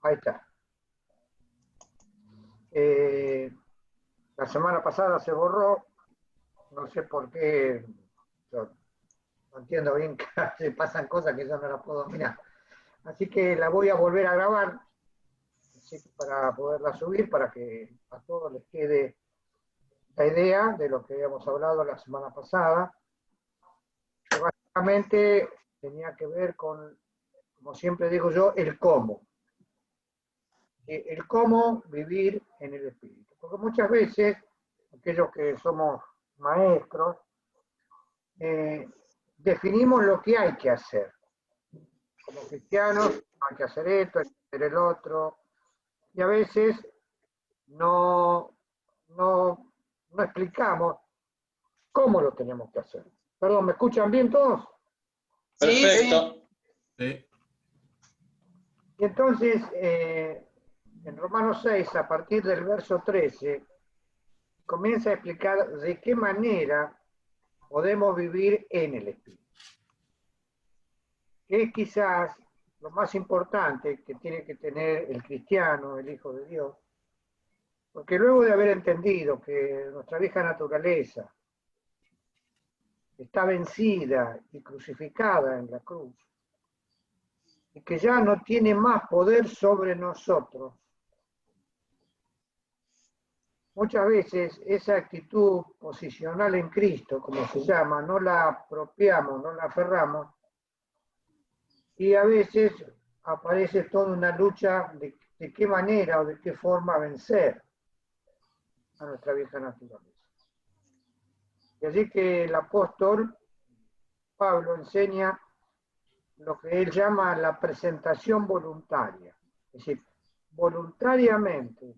Ahí está. La semana pasada se borró, no sé por qué, yo no entiendo bien que se pasan cosas que yo no las puedo mirar. Así que la voy a volver a grabar para poderla subir, para que a todos les quede la idea de lo que habíamos hablado la semana pasada, que básicamente tenía que ver con, como siempre digo yo, el cómo. El cómo vivir en el espíritu. Porque muchas veces, aquellos que somos maestros, definimos lo que hay que hacer. Como cristianos, hay que hacer esto, hay que hacer el otro, y a veces no, no, no explicamos cómo lo tenemos que hacer. Perdón, ¿me escuchan bien todos? Perfecto. Sí. Y entonces, en Romanos 6, a partir del verso 13, comienza a explicar de qué manera podemos vivir en el Espíritu. Que es quizás lo más importante que tiene que tener el cristiano, el Hijo de Dios, porque luego de haber entendido que nuestra vieja naturaleza está vencida y crucificada en la cruz, y que ya no tiene más poder sobre nosotros, muchas veces esa actitud posicional en Cristo, como se llama, no la apropiamos, no la aferramos, y a veces aparece toda una lucha de qué manera o de qué forma vencer a nuestra vieja naturaleza. Y así que el apóstol Pablo enseña lo que él llama la presentación voluntaria. Es decir, voluntariamente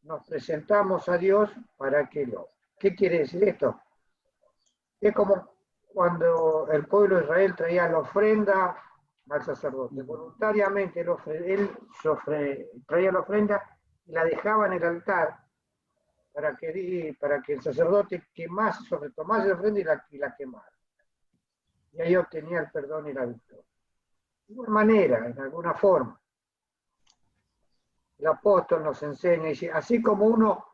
nos presentamos a Dios para que lo... ¿Qué quiere decir esto? Es como cuando el pueblo de Israel traía la ofrenda al sacerdote. Voluntariamente él traía la ofrenda y la dejaba en el altar para que el sacerdote quemase, tomase la ofrenda y la quemara. Y ahí obtenía el perdón y la victoria. De alguna manera, en alguna forma, el apóstol nos enseña, dice, así como uno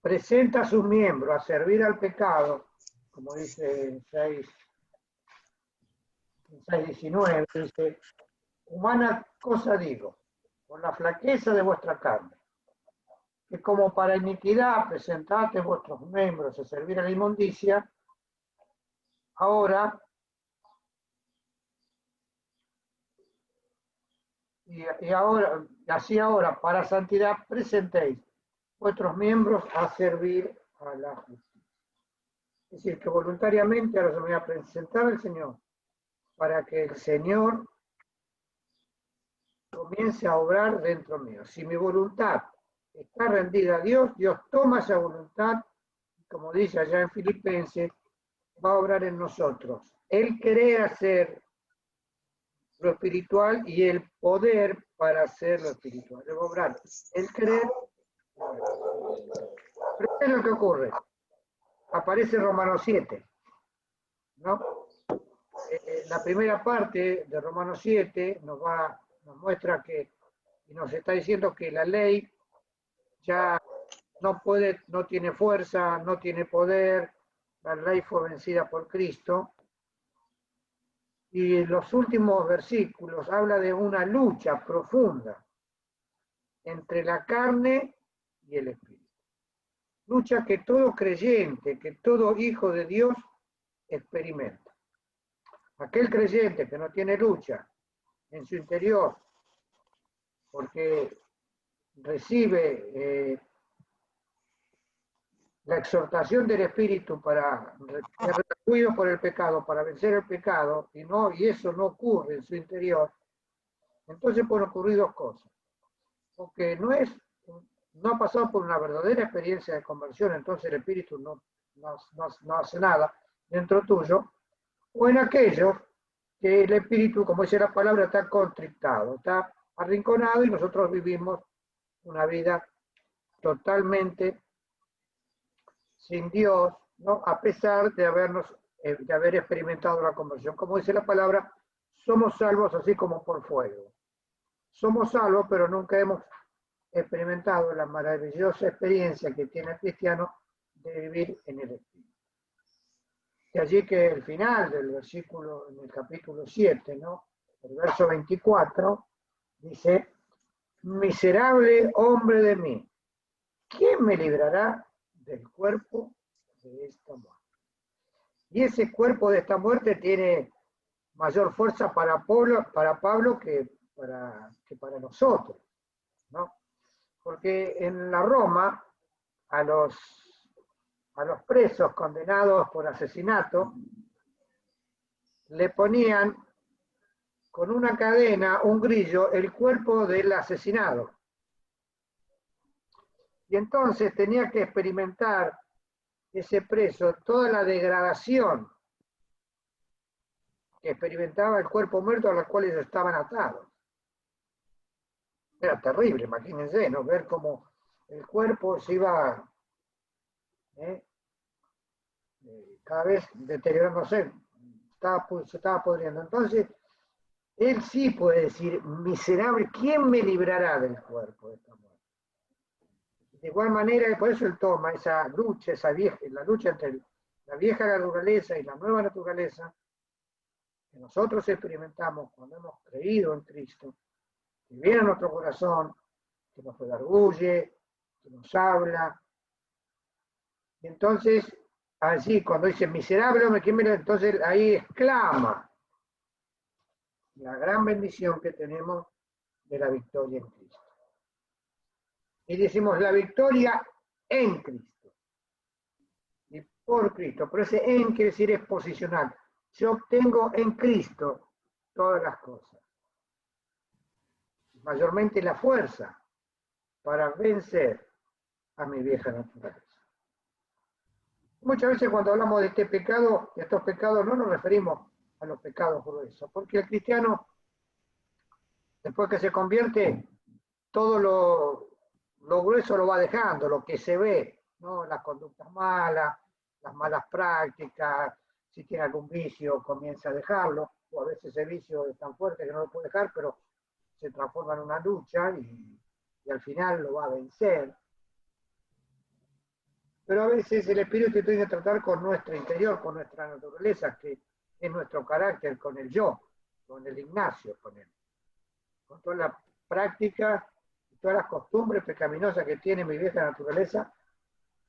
presenta a sus miembros a servir al pecado, como dice en 6:19, dice, humana cosa digo, con la flaqueza de vuestra carne, que como para iniquidad presentaste vuestros miembros a servir a la inmundicia, ahora así ahora, para santidad, presentéis vuestros miembros a servir a la justicia. Es decir, que voluntariamente ahora se me voy a presentar al Señor para que el Señor comience a obrar dentro mío. Si mi voluntad está rendida a Dios, Dios toma esa voluntad, como dice allá en Filipenses, va a obrar en nosotros. Él quiere hacer lo espiritual y el poder para hacer lo espiritual. Debe obrar el querer. Pero ¿qué es lo que ocurre? Aparece Romanos 7, ¿no? La primera parte de Romanos 7 nos muestra que, y nos está diciendo que la ley ya no puede, no tiene fuerza, no tiene poder, la ley fue vencida por Cristo. Y en los últimos versículos habla de una lucha profunda entre la carne y el espíritu. Lucha que todo creyente, que todo hijo de Dios experimenta. Aquel creyente que no tiene lucha en su interior, porque recibe la exhortación del Espíritu para ser redarguido por el pecado, para vencer el pecado, y eso no ocurre en su interior, entonces pueden ocurrir dos cosas. Porque no ha pasado por una verdadera experiencia de conversión, entonces el Espíritu no hace nada dentro tuyo, o en aquellos que el Espíritu, como dice la palabra, está contrictado, está arrinconado y nosotros vivimos una vida totalmente sin Dios, ¿no? A pesar de haber experimentado la conversión. Como dice la palabra, somos salvos así como por fuego. somos salvos, pero nunca hemos experimentado la maravillosa experiencia que tiene el cristiano de vivir en el Espíritu. De allí que el final del versículo, en el capítulo 7, ¿no? El verso 24, dice, miserable hombre de mí, ¿quién me librará del cuerpo de esta muerte? Y ese cuerpo de esta muerte tiene mayor fuerza para Pablo que para nosotros, ¿no? Porque en la Roma, a los presos condenados por asesinato, le ponían con una cadena, un grillo, el cuerpo del asesinado. Y entonces tenía que experimentar ese preso toda la degradación que experimentaba el cuerpo muerto a los cuales estaban atados. Era terrible, imagínense, ¿no? Ver cómo el cuerpo se iba cada vez deteriorándose, se estaba podriendo. Entonces, él sí puede decir, miserable, ¿quién me librará del cuerpo de esta muerte? De igual manera, por eso él toma esa lucha, la lucha entre la vieja naturaleza y la nueva naturaleza, que nosotros experimentamos cuando hemos creído en Cristo, que viene a nuestro corazón, que nos redarguye, que nos habla. Y entonces, así, cuando dice miserable hombre, ¿quién me? Entonces ahí exclama la gran bendición que tenemos de la victoria en Cristo. Y decimos la victoria en Cristo. Y por Cristo. Pero ese en quiere decir es posicional. Yo obtengo en Cristo todas las cosas. Mayormente la fuerza para vencer a mi vieja naturaleza. Muchas veces cuando hablamos de este pecado, de estos pecados, no nos referimos a los pecados gruesos, porque el cristiano, después que se convierte, todo lo grueso lo va dejando, lo que se ve, ¿no? Las conductas malas, las malas prácticas, si tiene algún vicio comienza a dejarlo, o a veces ese vicio es tan fuerte que no lo puede dejar, pero se transforma en una lucha y al final lo va a vencer. Pero a veces el espíritu tiene que tratar con nuestro interior, con nuestra naturaleza, que es nuestro carácter, con el yo, con el Ignacio, con toda la práctica y todas las costumbres pecaminosas que tiene mi vieja naturaleza.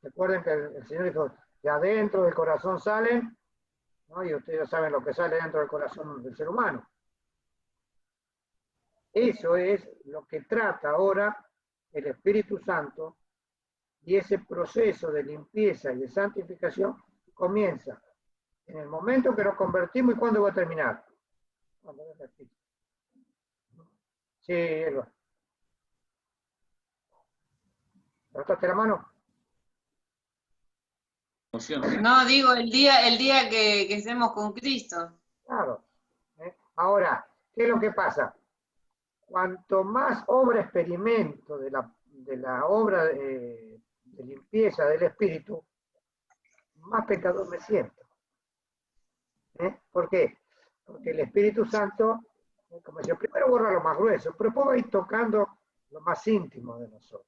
Recuerden que el Señor dijo, de adentro del corazón salen, ¿no? Y ustedes saben lo que sale dentro del corazón del ser humano. Eso es lo que trata ahora el Espíritu Santo. Y ese proceso de limpieza y de santificación comienza en el momento que nos convertimos. ¿Y cuándo va a terminar? Cuando venga Cristo. Sí, Elba. ¿Levantaste la mano? No, digo, el día que estemos con Cristo. Claro. Ahora, ¿qué es lo que pasa? Cuanto más obra experimento de la obra de limpieza del espíritu, más pecador me siento. ¿Por qué? Porque el Espíritu Santo, como decía, primero borra lo más grueso, pero después va a ir tocando lo más íntimo de nosotros.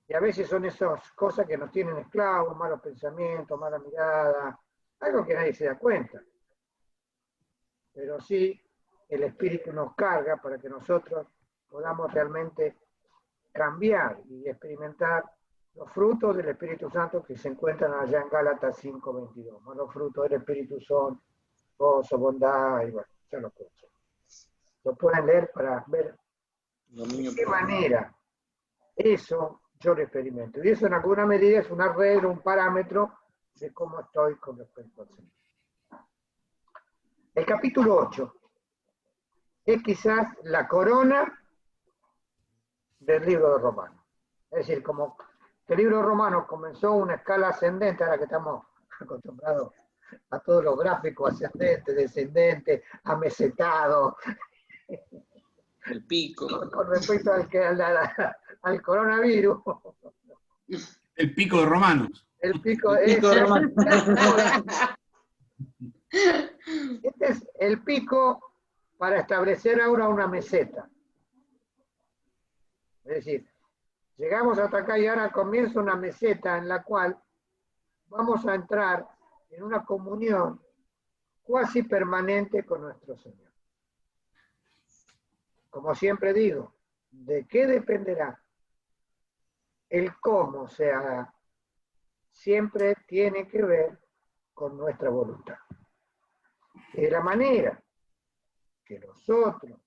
Y a veces son esas cosas que nos tienen esclavos, malos pensamientos, mala mirada, algo que nadie se da cuenta. Pero sí, el Espíritu nos carga para que nosotros podamos realmente cambiar y experimentar los frutos del Espíritu Santo que se encuentran allá en Gálatas 5:22. Los frutos del Espíritu son gozo, bondad, y bueno, ya lo conocen. Lo pueden leer para ver de qué manera eso yo lo experimento. Y eso en alguna medida es una regla, un parámetro de cómo estoy con respecto al Señor. El capítulo 8 es quizás la corona del libro de Romanos. Es decir, como el libro de Romanos comenzó una escala ascendente, ahora que estamos acostumbrados a todos los gráficos ascendentes, descendentes, amesetados. El pico. Con respecto al coronavirus. El pico de Romanos. El pico de Romanos. Este es el pico para establecer ahora una meseta. Es decir, llegamos hasta acá y ahora comienza una meseta en la cual vamos a entrar en una comunión cuasi permanente con nuestro Señor. Como siempre digo, ¿de qué dependerá el cómo se haga? Siempre tiene que ver con nuestra voluntad. Y de la manera que nosotros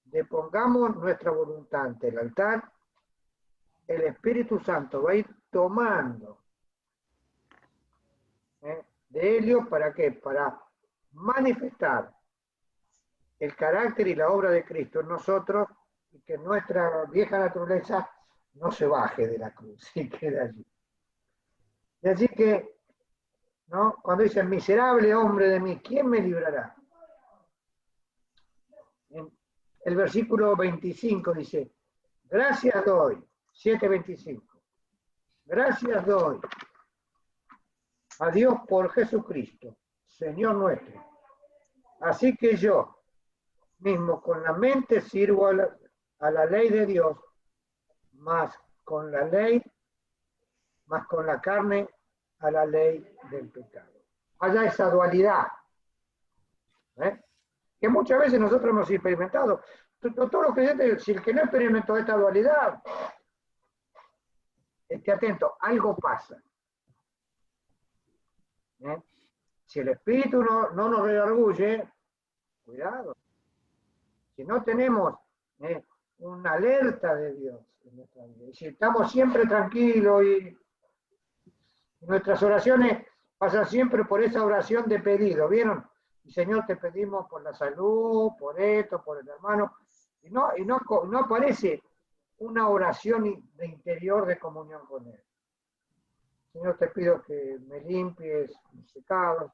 depongamos nuestra voluntad ante el altar, el Espíritu Santo va a ir tomando de ello, ¿para qué? Para manifestar el carácter y la obra de Cristo en nosotros, y que nuestra vieja naturaleza no se baje de la cruz y quede allí. Y así que, ¿no? Cuando dice, miserable hombre de mí, ¿quién me librará? En el versículo 25 dice, gracias doy, 7:25, gracias doy a Dios por Jesucristo, Señor nuestro. Así que yo mismo con la mente sirvo a la ley de Dios, más con la ley, más con la carne a la ley del pecado. Haya esa dualidad, que muchas veces nosotros hemos experimentado. Todos los creyentes, si el que no experimentó esta dualidad, esté atento, algo pasa. Si el Espíritu no nos redarguye, cuidado. Si no tenemos una alerta de Dios en nuestra vida, y si estamos siempre tranquilos y nuestras oraciones pasan siempre por esa oración de pedido, ¿vieron? Y Señor, te pedimos por la salud, por esto, por el hermano, y no aparece una oración de interior de comunión con Él. Señor, te pido que me limpies mis pecados,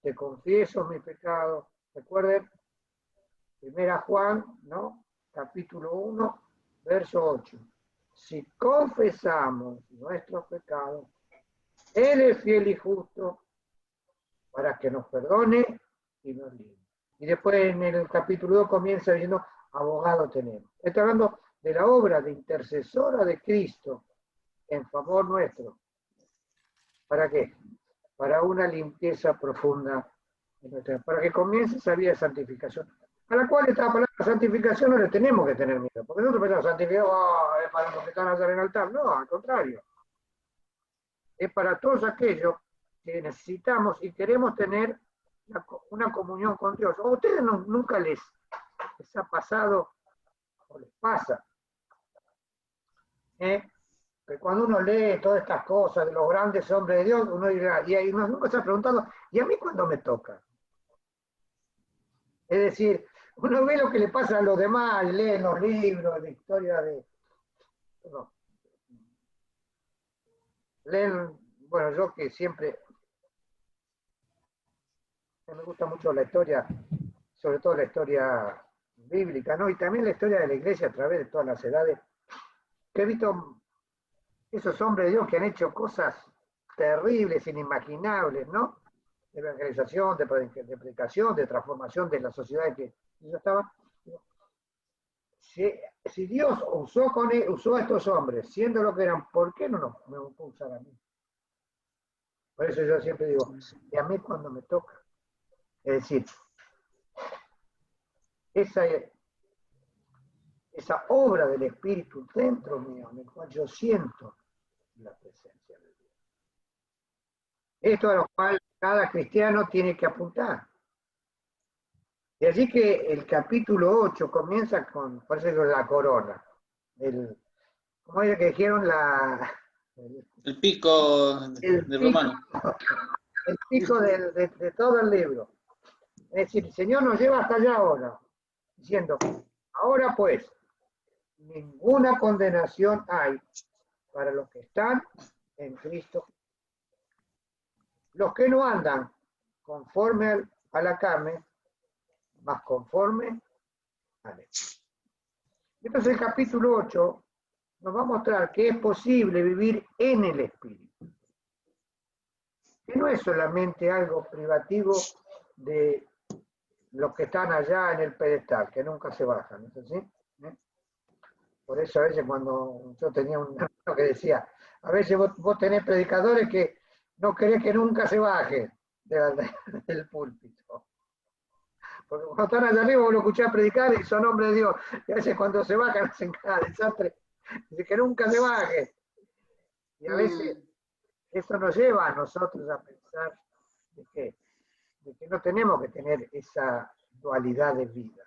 te confieso mis pecados. Recuerden, 1 Juan, ¿no? Capítulo 1, verso 8. Si confesamos nuestros pecados, Él es fiel y justo para que nos perdone y nos libre. Y después en el capítulo 2 comienza diciendo, abogado tenemos. Está hablando de la obra de intercesora de Cristo en favor nuestro. ¿Para qué? Para una limpieza profunda de nuestra, para que comience esa vida de santificación. A la cual esta palabra santificación no le tenemos que tener miedo, porque nosotros pensamos santificación es para los que están allá en el altar. No, al contrario. Es para todos aquellos que necesitamos y queremos tener una comunión con Dios. ¿O a ustedes nunca les ha pasado o les pasa? Que cuando uno lee todas estas cosas de los grandes hombres de Dios, uno dirá, y uno nunca se ha preguntado, ¿y a mí cuándo me toca? Es decir, uno ve lo que le pasa a los demás, lee los libros de historia de... No. Leen, bueno, yo que siempre me gusta mucho la historia, sobre todo la historia bíblica, ¿no? Y también la historia de la iglesia a través de todas las edades, que he visto esos hombres de Dios que han hecho cosas terribles, inimaginables, ¿no? De evangelización, de predicación, de transformación de la sociedad en que ellos estaban. Si Dios usó a estos hombres, siendo lo que eran, ¿por qué no me puede usar a mí? Por eso yo siempre digo, y a mí cuando me toca. Es decir, esa obra del Espíritu dentro mío, en el cual yo siento la presencia de Dios. Esto a lo cual cada cristiano tiene que apuntar. Y así que el capítulo 8 comienza con, por eso la corona. ¿Cómo es que dijeron? El pico de Romano. El pico de todo el libro. Es decir, el Señor nos lleva hasta allá ahora, diciendo, ahora pues, ninguna condenación hay para los que están en Cristo. Los que no andan conforme a la carne, más conforme al Espíritu. Entonces el capítulo 8 nos va a mostrar que es posible vivir en el Espíritu. Que no es solamente algo privativo de los que están allá en el pedestal, que nunca se bajan, ¿no es así? Por eso a veces cuando yo tenía un hermano que decía, a veces vos tenés predicadores que no querés que nunca se baje del púlpito. Porque cuando están allá arriba vos lo escuchás predicar y son hombres de Dios. Y a veces cuando se bajan hacen cada desastre. Dice que nunca se baje. Y a veces eso nos lleva a nosotros a pensar de que no tenemos que tener esa dualidad de vida.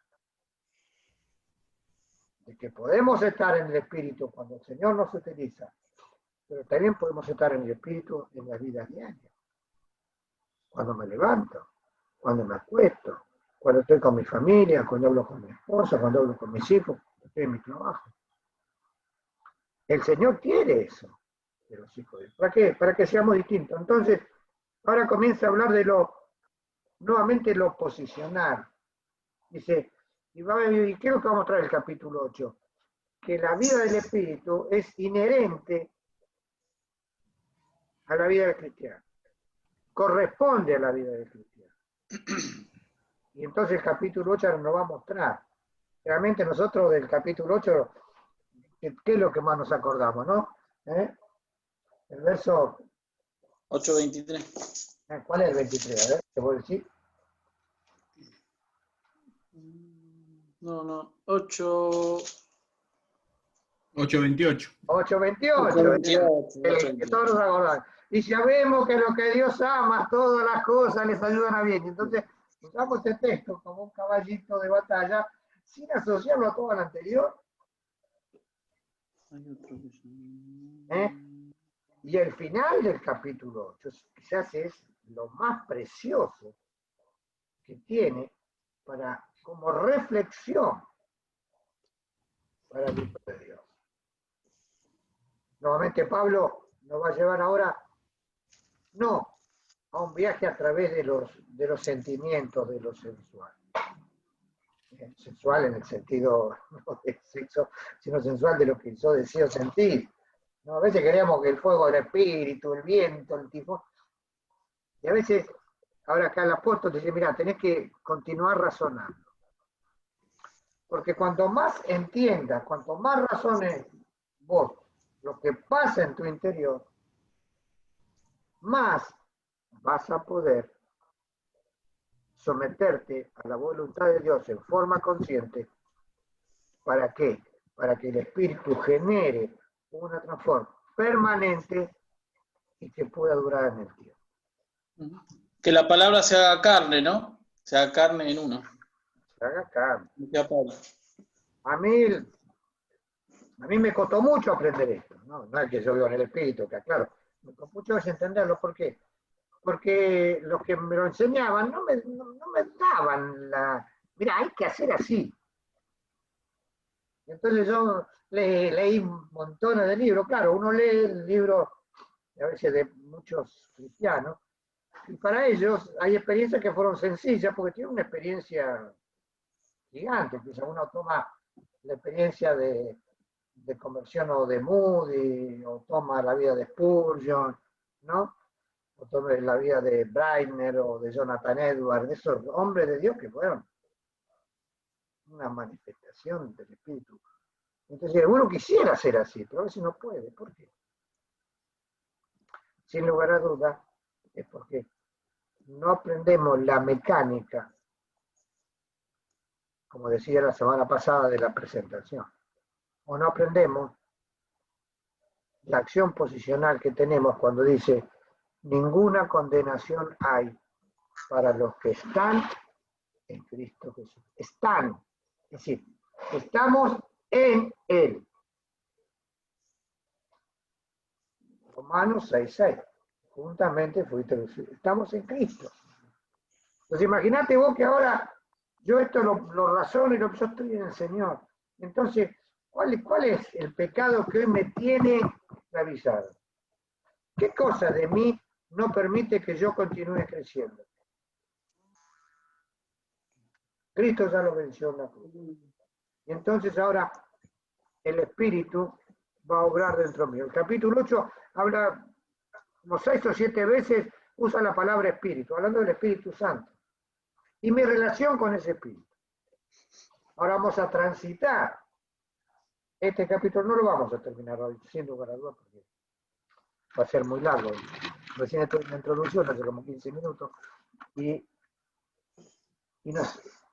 De que podemos estar en el Espíritu cuando el Señor nos utiliza, pero también podemos estar en el Espíritu en la vida diaria. Cuando me levanto, cuando me acuesto, cuando estoy con mi familia, cuando hablo con mi esposa, cuando hablo con mis hijos, cuando estoy en mi trabajo. El Señor quiere eso de los hijos de Dios. ¿Para qué? Para que seamos distintos. Entonces, ahora comienza a hablar de nuevamente lo posicional. Dice, ¿y qué es lo que vamos a traer el capítulo 8? Que la vida del Espíritu es inherente a la vida del cristiano. Corresponde a la vida del cristiano. Y entonces el capítulo 8 nos va a mostrar. Realmente nosotros del capítulo 8, ¿qué es lo que más nos acordamos, no? El verso 8:23. ¿Cuál es el 23? A ver, ¿te puedo decir? No, 8. 8:28. 8:28. Que todos nos acordamos. Y sabemos que lo que Dios ama, todas las cosas les ayudan a bien. Entonces, usamos este texto como un caballito de batalla, sin asociarlo a todo lo anterior. Y el final del capítulo 8 quizás es lo más precioso que tiene como reflexión para el Hijo de Dios. Nuevamente Pablo nos va a llevar ahora, no a un viaje a través de los sentimientos de lo sensual. Sensual en el sentido no de sexo, sino sensual de lo que yo deseo sentir. ¿No? A veces queríamos que el fuego del espíritu, el viento, el tifón. Y a veces, ahora acá el apóstol dice, mira, tenés que continuar razonando. Porque cuanto más entiendas, cuanto más razones vos lo que pasa en tu interior, más vas a poder someterte a la voluntad de Dios en forma consciente. ¿Para qué? Para que el Espíritu genere una transformación permanente y que pueda durar en el tiempo. Que la palabra se haga carne, ¿no? Se haga carne en uno. Se haga carne. A mí me costó mucho aprender esto, ¿no? No es que yo vivo en el Espíritu, que claro, me costó mucho entenderlo. ¿Por qué? Porque los que me lo enseñaban no me daban mira, hay que hacer así. Entonces yo leí montones de libros. Claro, uno lee el libro a veces de muchos cristianos, y para ellos hay experiencias que fueron sencillas, porque tienen una experiencia gigante. Quizá uno toma la experiencia de conversión o de Moody, o toma la vida de Spurgeon, ¿no? O toma la vida de Breitner o de Jonathan Edwards, de esos hombres de Dios que fueron una manifestación del Espíritu. Entonces uno quisiera ser así, pero a veces no puede. ¿Por qué? Sin lugar a dudas, es porque no aprendemos la mecánica, como decía la semana pasada de la presentación, o no aprendemos la acción posicional que tenemos cuando dice, ninguna condenación hay para los que están en Cristo Jesús. Están, es decir, estamos en Él. Romanos 6:6. Juntamente fuiste resucitados. Estamos en Cristo. Entonces imagínate vos que ahora yo esto lo razono y yo estoy en el Señor. Entonces, ¿cuál es el pecado que hoy me tiene esclavizado? ¿Qué cosa de mí no permite que yo continúe creciendo? Cristo ya lo venció en la cruz. Y entonces ahora el Espíritu va a obrar dentro mío. El capítulo 8 habla como 6 o 7 veces, usa la palabra Espíritu, hablando del Espíritu Santo. Y mi relación con ese Espíritu. Ahora vamos a transitar Este capítulo no lo vamos a terminar hoy, sin lugar a dudas, porque va a ser muy largo. Recién estoy en la introducción, hace como 15 minutos, y no,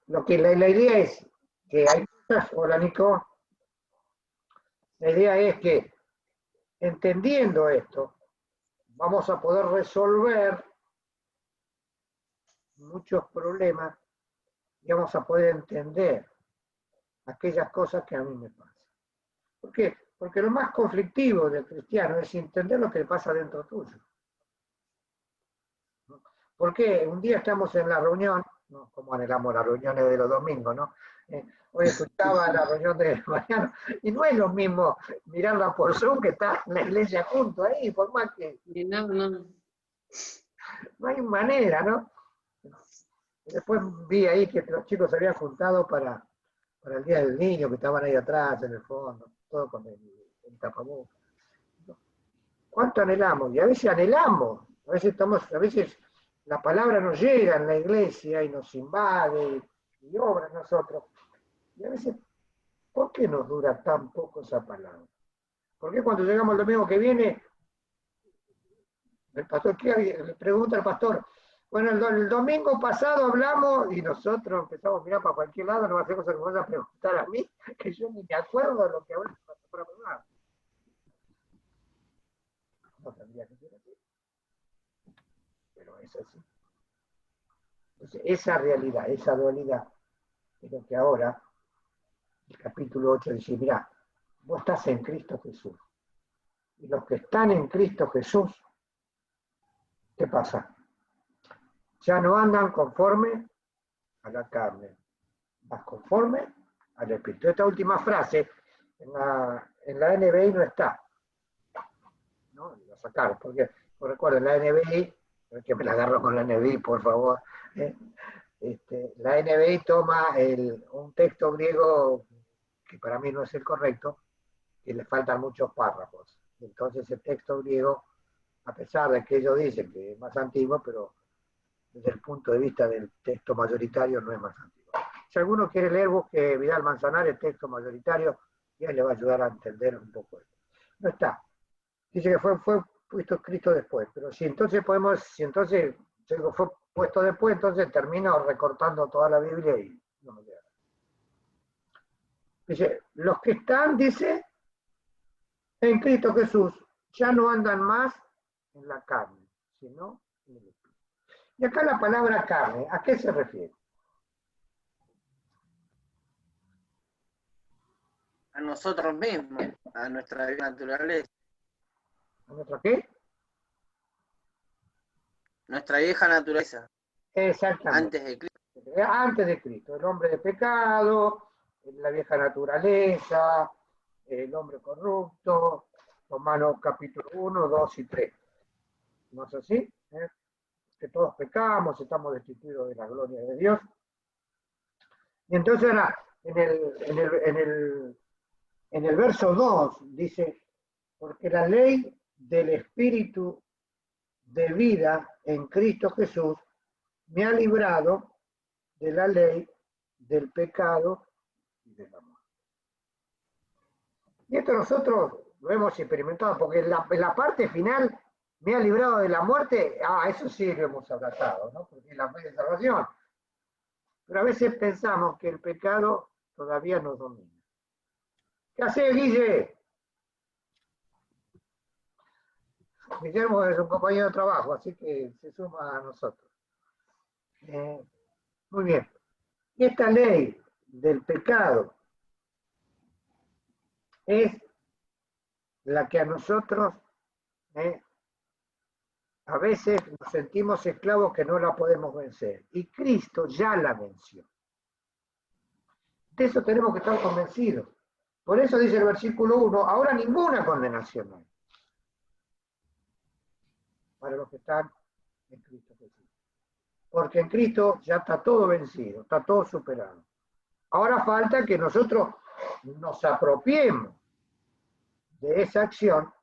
la idea es que hay cosas, hola Nico, la idea es que entendiendo esto, vamos a poder resolver muchos problemas y vamos a poder entender aquellas cosas que a mí me pasan. ¿Por qué? Porque lo más conflictivo del cristiano es entender lo que pasa dentro tuyo. Porque un día estamos en la reunión, ¿no? Como anhelamos las reuniones de los domingos, ¿no? Hoy escuchaba la reunión de Mariano, y no es lo mismo mirarla por Zoom que está la iglesia junto ahí, por más que No. no hay manera, ¿no? Y después vi ahí que los chicos se habían juntado para el Día del Niño, que estaban ahí atrás, en el fondo, todo con el tapabocas. ¿Cuánto anhelamos? Y a veces anhelamos, a veces la palabra nos llega en la iglesia y nos invade y obra en nosotros. Y a veces, ¿por qué nos dura tan poco esa palabra? ¿Por qué cuando llegamos el domingo que viene, el pastor, le pregunta al pastor, bueno, el domingo pasado hablamos y nosotros empezamos a mirar para cualquier lado, no va a hacer cosas que me vas a preguntar a mí, que yo ni me acuerdo de lo que hablamos para hablar. No tendría que ser así, pero es así. Entonces, esa realidad, esa dualidad, es lo que ahora el capítulo 8 dice, mirá, vos estás en Cristo Jesús. Y los que están en Cristo Jesús, ¿qué pasa? Ya no andan conforme a la carne, vas conforme al Espíritu. Esta última frase en la NBI no está. ¿No? La sacaron, porque recuerden, la NBI, que me la agarro con la NBI, por favor. La NBI toma un texto griego que para mí no es el correcto, que le faltan muchos párrafos. Entonces el texto griego, a pesar de que ellos dicen que es más antiguo, pero desde el punto de vista del texto mayoritario no es más antiguo. Si alguno quiere leer, busque Vidal Manzanares, texto mayoritario, y él le va a ayudar a entender un poco esto. No está. Dice que fue puesto escrito después, pero si entonces fue puesto después, entonces termino recortando toda la Biblia y no me queda. Dice, los que están, dice, en Cristo Jesús, ya no andan más en la carne, sino en el Espíritu. Y acá la palabra carne, ¿a qué se refiere? A nosotros mismos, a nuestra naturaleza. ¿A nuestra qué? Nuestra vieja naturaleza. Exactamente. Antes de Cristo. Antes de Cristo, el hombre de pecado, la vieja naturaleza, el hombre corrupto, Romanos capítulo 1, 2 y 3. ¿No es así? Que todos pecamos, estamos destituidos de la gloria de Dios. Y entonces ahora, en el verso 2 dice, porque la ley del Espíritu de vida en Cristo Jesús me ha librado de la ley del pecado y de la muerte. Y esto nosotros lo hemos experimentado, porque en la parte final me ha librado de la muerte, eso sí lo hemos abrazado, ¿no? Porque es la fe de salvación. Pero a veces pensamos que el pecado todavía nos domina. ¿Qué hace, Guille? Guillermo es un compañero de trabajo, así que se suma a nosotros. Muy bien. Y esta ley del pecado es la que a nosotros a veces nos sentimos esclavos que no la podemos vencer. Y Cristo ya la venció. De eso tenemos que estar convencidos. Por eso dice el versículo 1, ahora ninguna condenación hay para los que están en Cristo Jesús. Porque en Cristo ya está todo vencido, está todo superado. Ahora falta que nosotros nos apropiemos de esa acción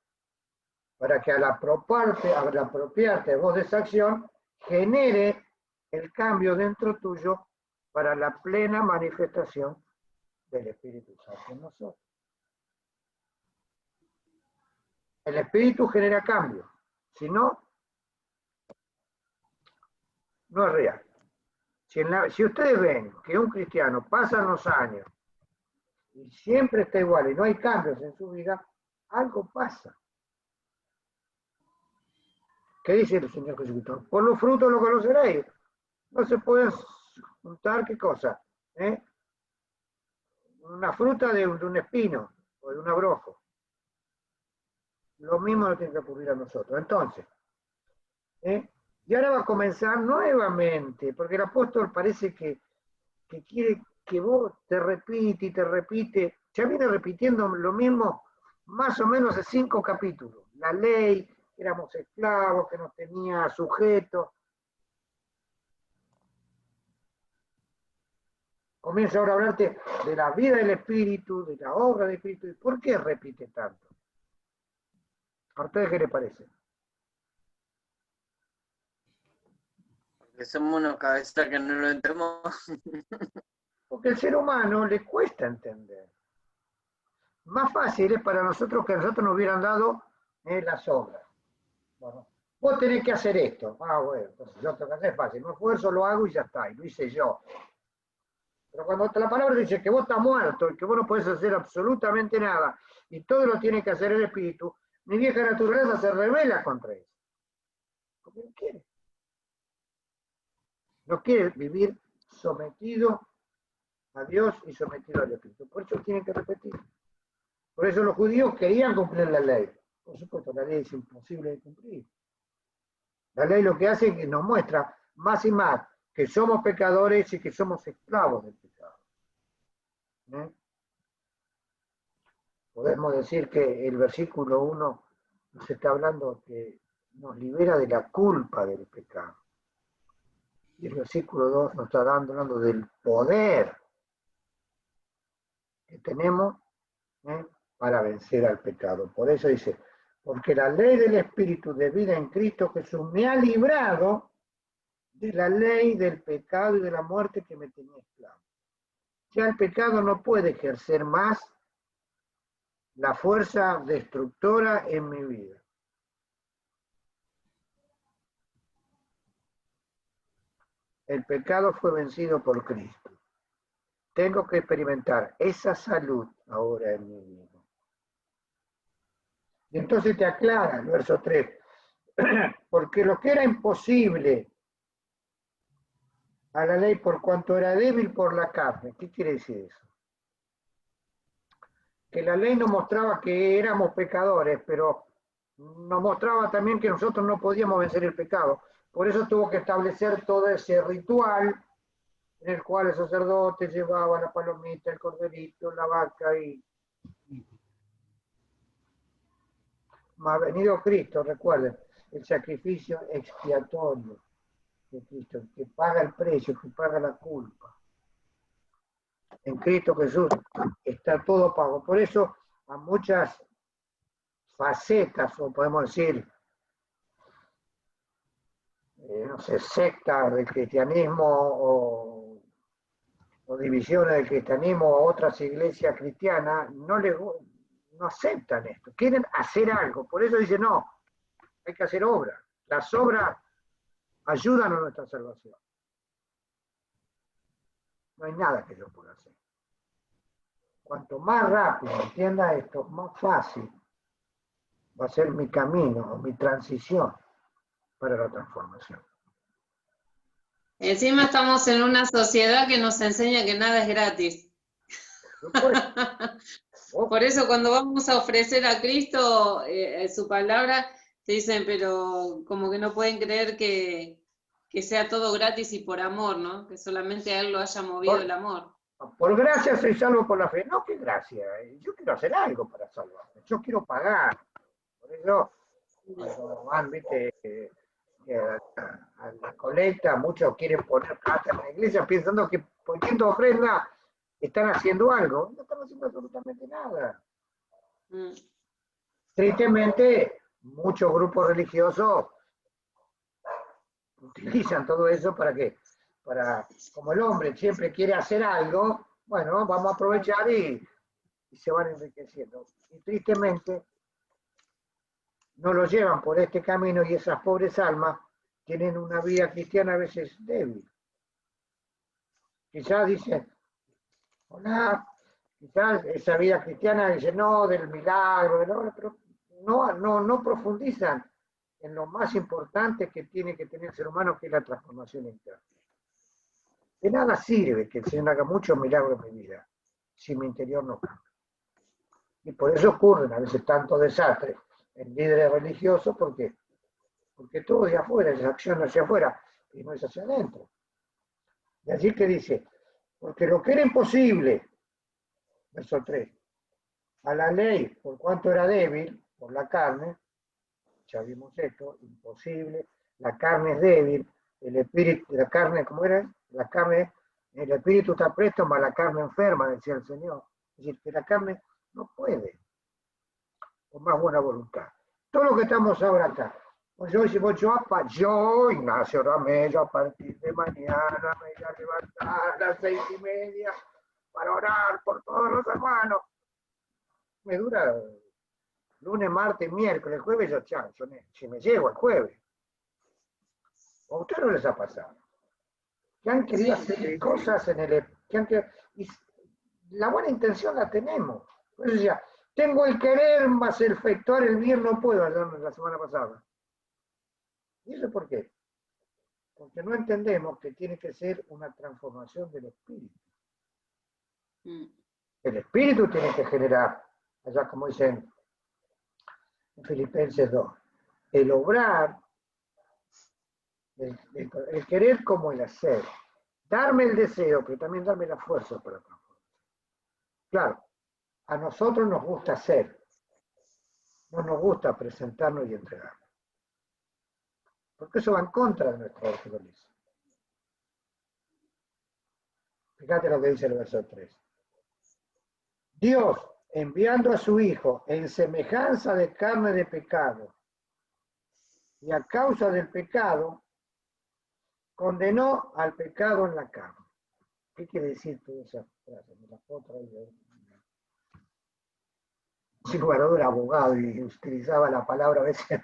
para que al apropiarte vos de esa acción, genere el cambio dentro tuyo para la plena manifestación del Espíritu Santo en nosotros. El espíritu genera cambio. Si no, no es real. Si ustedes ven que un cristiano pasa los años y siempre está igual y no hay cambios en su vida, algo pasa. ¿Qué dice el Señor Jesucristo? Por los frutos lo conoceréis. No se pueden juntar, ¿qué cosa? Una fruta de un espino o de un abrojo. Lo mismo nos tiene que ocurrir a nosotros. Entonces, y ahora va a comenzar nuevamente, porque el apóstol parece que quiere que vos te repite y te repite. Ya viene repitiendo lo mismo más o menos de 5 capítulos. La ley, que éramos esclavos, que nos tenía sujetos. Comienza ahora a hablarte de la vida del Espíritu, de la obra del Espíritu. ¿Y por qué repite tanto? ¿A ustedes qué les parece? Porque somos unos cabezas que no lo entendemos. Porque al ser humano le cuesta entender. Más fácil es para nosotros que a nosotros nos hubieran dado las obras. Bueno, vos tenés que hacer esto. Ah, bueno, entonces yo tengo que hacer fácil. Me esfuerzo, lo hago y ya está. Y lo hice yo. Pero cuando la palabra dice que vos estás muerto y que vos no podés hacer absolutamente nada y todo lo tiene que hacer el Espíritu, mi vieja naturaleza se revela contra eso. Porque no quiere. No quiere vivir sometido a Dios y sometido al Espíritu. Por eso tienen que repetir. Por eso los judíos querían cumplir la ley. Por supuesto, la ley es imposible de cumplir. La ley lo que hace es que nos muestra más y más que somos pecadores y que somos esclavos del pecado. Podemos decir que el versículo 1 nos está hablando que nos libera de la culpa del pecado. Y el versículo 2 nos está hablando del poder que tenemos para vencer al pecado. Por eso dice, porque la ley del Espíritu de vida en Cristo Jesús me ha librado de la ley del pecado y de la muerte que me tenía esclavo. Ya el pecado no puede ejercer más la fuerza destructora en mi vida. El pecado fue vencido por Cristo. Tengo que experimentar esa salud ahora en mi vida. Y entonces te aclara el verso 3, porque lo que era imposible a la ley por cuanto era débil por la carne. ¿Qué quiere decir eso? Que la ley nos mostraba que éramos pecadores, pero nos mostraba también que nosotros no podíamos vencer el pecado. Por eso tuvo que establecer todo ese ritual en el cual el sacerdote llevaba la palomita, el corderito, la vaca y ha venido Cristo, recuerden, el sacrificio expiatorio de Cristo, que paga el precio, que paga la culpa. En Cristo Jesús está todo pago. Por eso a muchas facetas, o podemos decir, no sé, sectas del cristianismo o divisiones del cristianismo o otras iglesias cristianas, no aceptan esto, quieren hacer algo. Por eso dicen, no, hay que hacer obras. Las obras ayudan a nuestra salvación. No hay nada que yo pueda hacer. Cuanto más rápido entienda esto, más fácil va a ser mi camino, mi transición para la transformación. Encima estamos en una sociedad que nos enseña que nada es gratis. Por eso cuando vamos a ofrecer a Cristo su palabra, te dicen, pero como que no pueden creer que sea todo gratis y por amor, ¿no? Que solamente a Él lo haya movido el amor. Por gracia soy salvo por la fe. No, qué gracia. Yo quiero hacer algo para salvarme. Yo quiero pagar. Por eso, cuando van, viste, a la colecta, muchos quieren poner plata en la iglesia pensando que poniendo ofrenda están haciendo algo. No están haciendo absolutamente nada. Tristemente, muchos grupos religiosos utilizan todo eso para qué. Como el hombre siempre quiere hacer algo, bueno, vamos a aprovechar y se van enriqueciendo. Y tristemente, no lo llevan por este camino y esas pobres almas tienen una vida cristiana a veces débil. Quizás dicen, hola, quizás esa vida cristiana dice, no, del milagro, pero no profundizan en lo más importante que tiene que tener el ser humano, que es la transformación interna. De nada sirve que el Señor haga muchos milagros en mi vida si mi interior no cambia. Y por eso ocurren a veces tantos desastres en líderes religiosos, porque todo de afuera es acción hacia afuera y no es hacia adentro. Y así que dice, porque lo que era imposible, verso 3, a la ley, por cuanto era débil, por la carne, ya vimos esto, imposible, la carne es débil, el espíritu, la carne, ¿cómo era? La carne, el espíritu está presto, mas la carne enferma, decía el Señor. Es decir, que la carne no puede, con más buena voluntad. Todo lo que estamos ahora acá, pues yo, Ignacio Ramello, a partir de mañana me voy a levantar a las 6:30 para orar por todos los hermanos. Me dura lunes, martes, miércoles, jueves, si me llego el jueves. ¿A ustedes no les ha pasado? Que han querido hacer cosas en el... y la buena intención la tenemos. Por eso decía, tengo el querer más el efectuar el bien, no puedo, la semana pasada. ¿Y eso por qué? Porque no entendemos que tiene que ser una transformación del espíritu. El espíritu tiene que generar, allá como dicen en Filipenses 2, el obrar, el querer como el hacer. Darme el deseo, pero también darme la fuerza para transformar. Claro, a nosotros nos gusta hacer, no nos gusta presentarnos y entregarnos. Porque eso va en contra de nuestra naturaleza. Fíjate lo que dice el verso 3. Dios, enviando a su Hijo en semejanza de carne de pecado, y a causa del pecado, condenó al pecado en la carne. ¿Qué quiere decir toda esa frase? Me la puedo traer. Sin lugar a dudas, abogado, y utilizaba la palabra a veces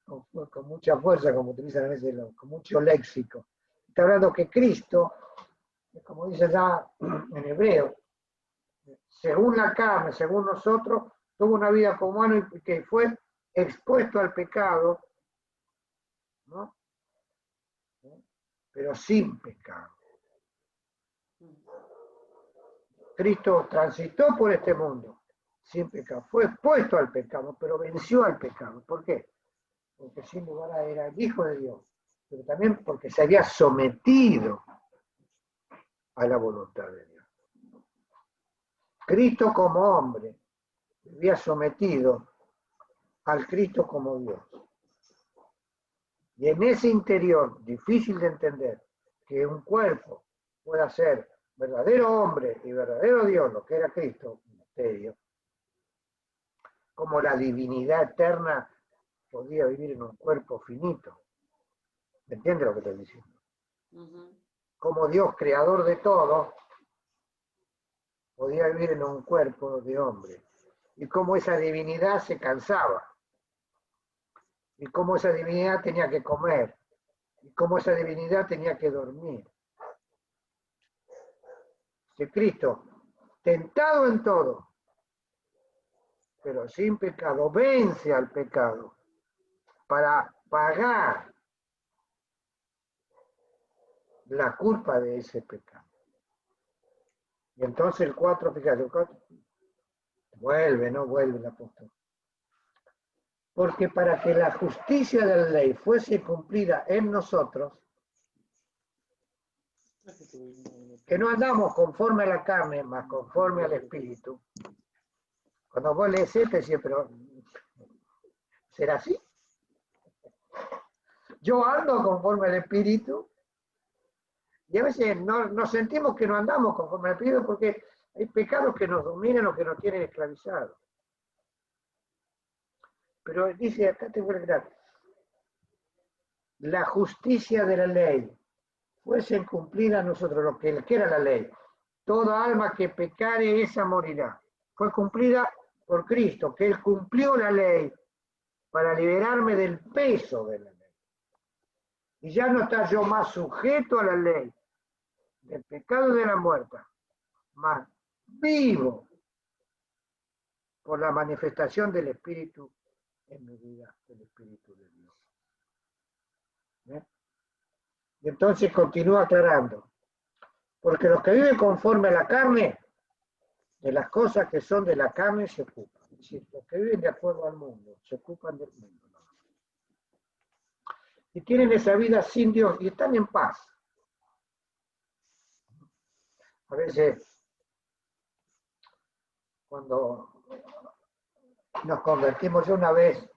con mucha fuerza, como utilizan a veces, con mucho léxico. Está hablando que Cristo, como dice ya en hebreo, según la carne, según nosotros, tuvo una vida como humano y que fue expuesto al pecado, ¿no? Pero sin pecado. Cristo transitó por este mundo sin pecado, fue expuesto al pecado, pero venció al pecado. ¿Por qué? Porque sin lugar a era el Hijo de Dios, pero también porque se había sometido a la voluntad de Dios. Cristo como hombre se había sometido al Cristo como Dios. Y en ese interior, difícil de entender, que un cuerpo pueda ser verdadero hombre y verdadero Dios, lo que era Cristo, misterio, como la divinidad eterna podía vivir en un cuerpo finito. ¿Me entiendes lo que estoy diciendo? Como Dios, creador de todo, podía vivir en un cuerpo de hombre. Y cómo esa divinidad se cansaba. Y cómo esa divinidad tenía que comer. Y cómo esa divinidad tenía que dormir. Que Cristo, tentado en todo, pero sin pecado, vence al pecado para pagar la culpa de ese pecado. Y entonces el 4, fíjate, el 4, vuelve el apóstol. Porque para que la justicia de la ley fuese cumplida en nosotros, que no andamos conforme a la carne, mas conforme al Espíritu. Cuando vos lees te decís, pero ¿será así? Yo ando conforme al Espíritu, y a veces nos sentimos que no andamos conforme al Espíritu porque hay pecados que nos dominan o que nos tienen esclavizados. Pero dice, acá te voy a leer, la justicia de la ley fuese cumplida a nosotros, lo que era la ley. Toda alma que pecare, esa morirá. Fue cumplida por Cristo, que Él cumplió la ley para liberarme del peso de la ley. Y ya no está yo más sujeto a la ley del pecado y de la muerte, más vivo por la manifestación del Espíritu en mi vida, del Espíritu de Dios. ¿Bien? Y entonces continúa aclarando, porque los que viven conforme a la carne, de las cosas que son de la carne se ocupan. Es decir, los que viven de acuerdo al mundo, se ocupan del mundo. ¿No? Y tienen esa vida sin Dios y están en paz. A veces, cuando nos convertimos, yo una vez,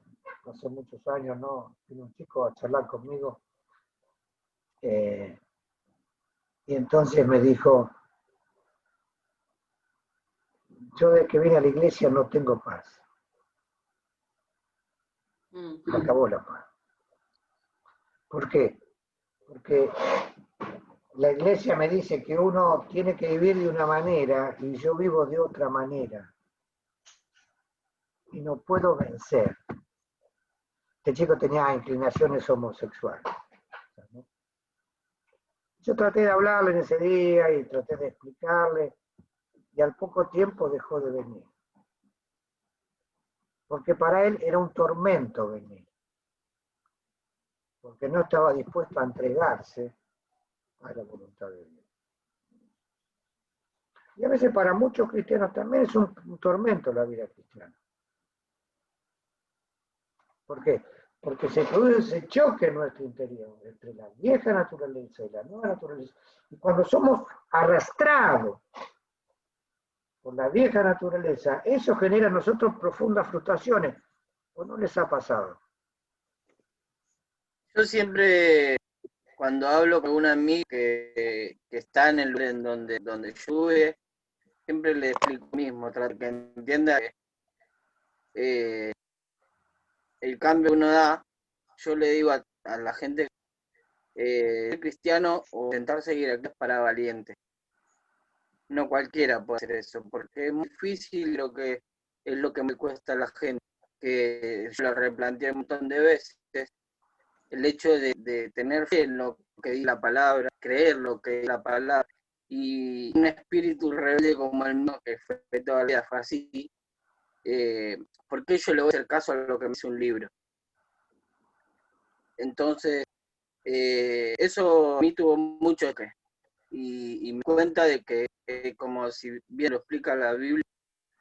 hace muchos años, ¿no? Vino un chico a charlar conmigo, y entonces me dijo, yo desde que vine a la iglesia no tengo paz. Se acabó la paz. ¿Por qué? Porque la iglesia me dice que uno tiene que vivir de una manera y yo vivo de otra manera. Y no puedo vencer. Este chico tenía inclinaciones homosexuales. ¿No? Yo traté de hablarle en ese día y traté de explicarle, y al poco tiempo dejó de venir. Porque para él era un tormento venir. Porque no estaba dispuesto a entregarse a la voluntad de Dios. Y a veces para muchos cristianos también es un tormento la vida cristiana. ¿Por qué? Porque se produce ese choque en nuestro interior entre la vieja naturaleza y la nueva naturaleza. Y cuando somos arrastrados por la vieja naturaleza, eso genera en nosotros profundas frustraciones. ¿O no les ha pasado? Yo siempre, cuando hablo con un amigo que está en el lugar en donde llueve, siempre le explico lo mismo, trato que entienda que el cambio que uno da, yo le digo a la gente, ser cristiano o intentar seguir aquí es para valientes. No cualquiera puede hacer eso, porque es muy difícil es lo que me cuesta a la gente, que yo lo replanteé un montón de veces, el hecho de tener fe en lo que dice la palabra, creer lo que dice la palabra, y un espíritu rebelde como el mío, que fue toda la vida fue así, porque yo le voy a hacer caso a lo que me dice un libro. Entonces, eso a mí tuvo mucho que, y me cuenta de que, como si bien lo explica la Biblia,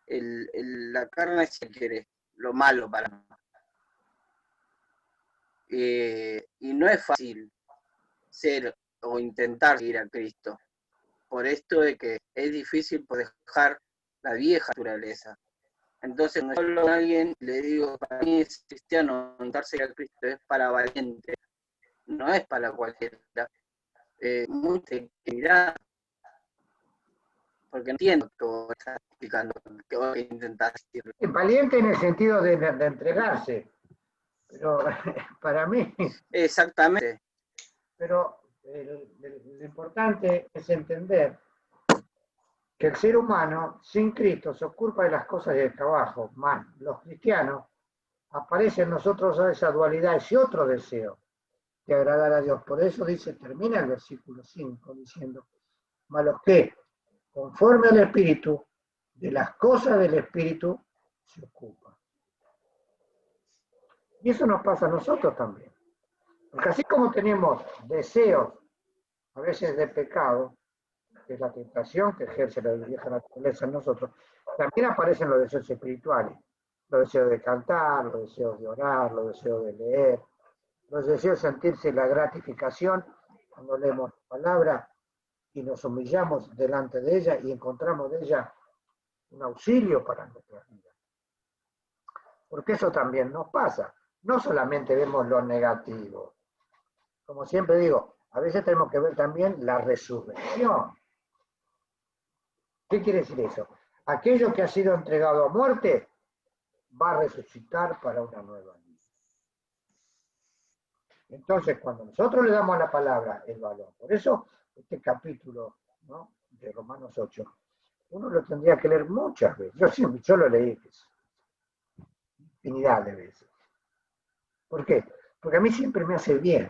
la carne se quiere lo malo para mí. Y no es fácil ser o intentar seguir a Cristo. Por esto de que es difícil dejar la vieja naturaleza. Entonces, cuando hablo con alguien, le digo, para mí es cristiano, intentar seguir a Cristo es para valiente, no es para cualquiera. Mucha integridad, porque no entiendo que vos estás explicando, que vos intentás decir. Valiente en el sentido de entregarse, pero para mí... Exactamente. Pero lo importante es entender que el ser humano sin Cristo se ocupa de las cosas del trabajo, más los cristianos, aparece en nosotros esa dualidad, ese otro deseo de agradar a Dios. Por eso dice, termina el versículo 5 diciendo, más los que conforme al Espíritu, de las cosas del Espíritu se ocupan. Y eso nos pasa a nosotros también. Porque así como tenemos deseos, a veces de pecado, que es la tentación que ejerce la vieja naturaleza en nosotros, también aparecen los deseos espirituales, los deseos de cantar, los deseos de orar, los deseos de leer, los deseos de sentirse la gratificación cuando leemos palabra y nos humillamos delante de ella y encontramos de ella un auxilio para nuestra vida. Porque eso también nos pasa. No solamente vemos lo negativo. Como siempre digo, a veces tenemos que ver también la resurrección. ¿Qué quiere decir eso? Aquello que ha sido entregado a muerte va a resucitar para una nueva vida. Entonces, cuando nosotros le damos a la palabra el valor, por eso este capítulo, ¿no?, de Romanos 8, uno lo tendría que leer muchas veces. Yo lo leí infinidad de veces. ¿Por qué? Porque a mí siempre me hace bien.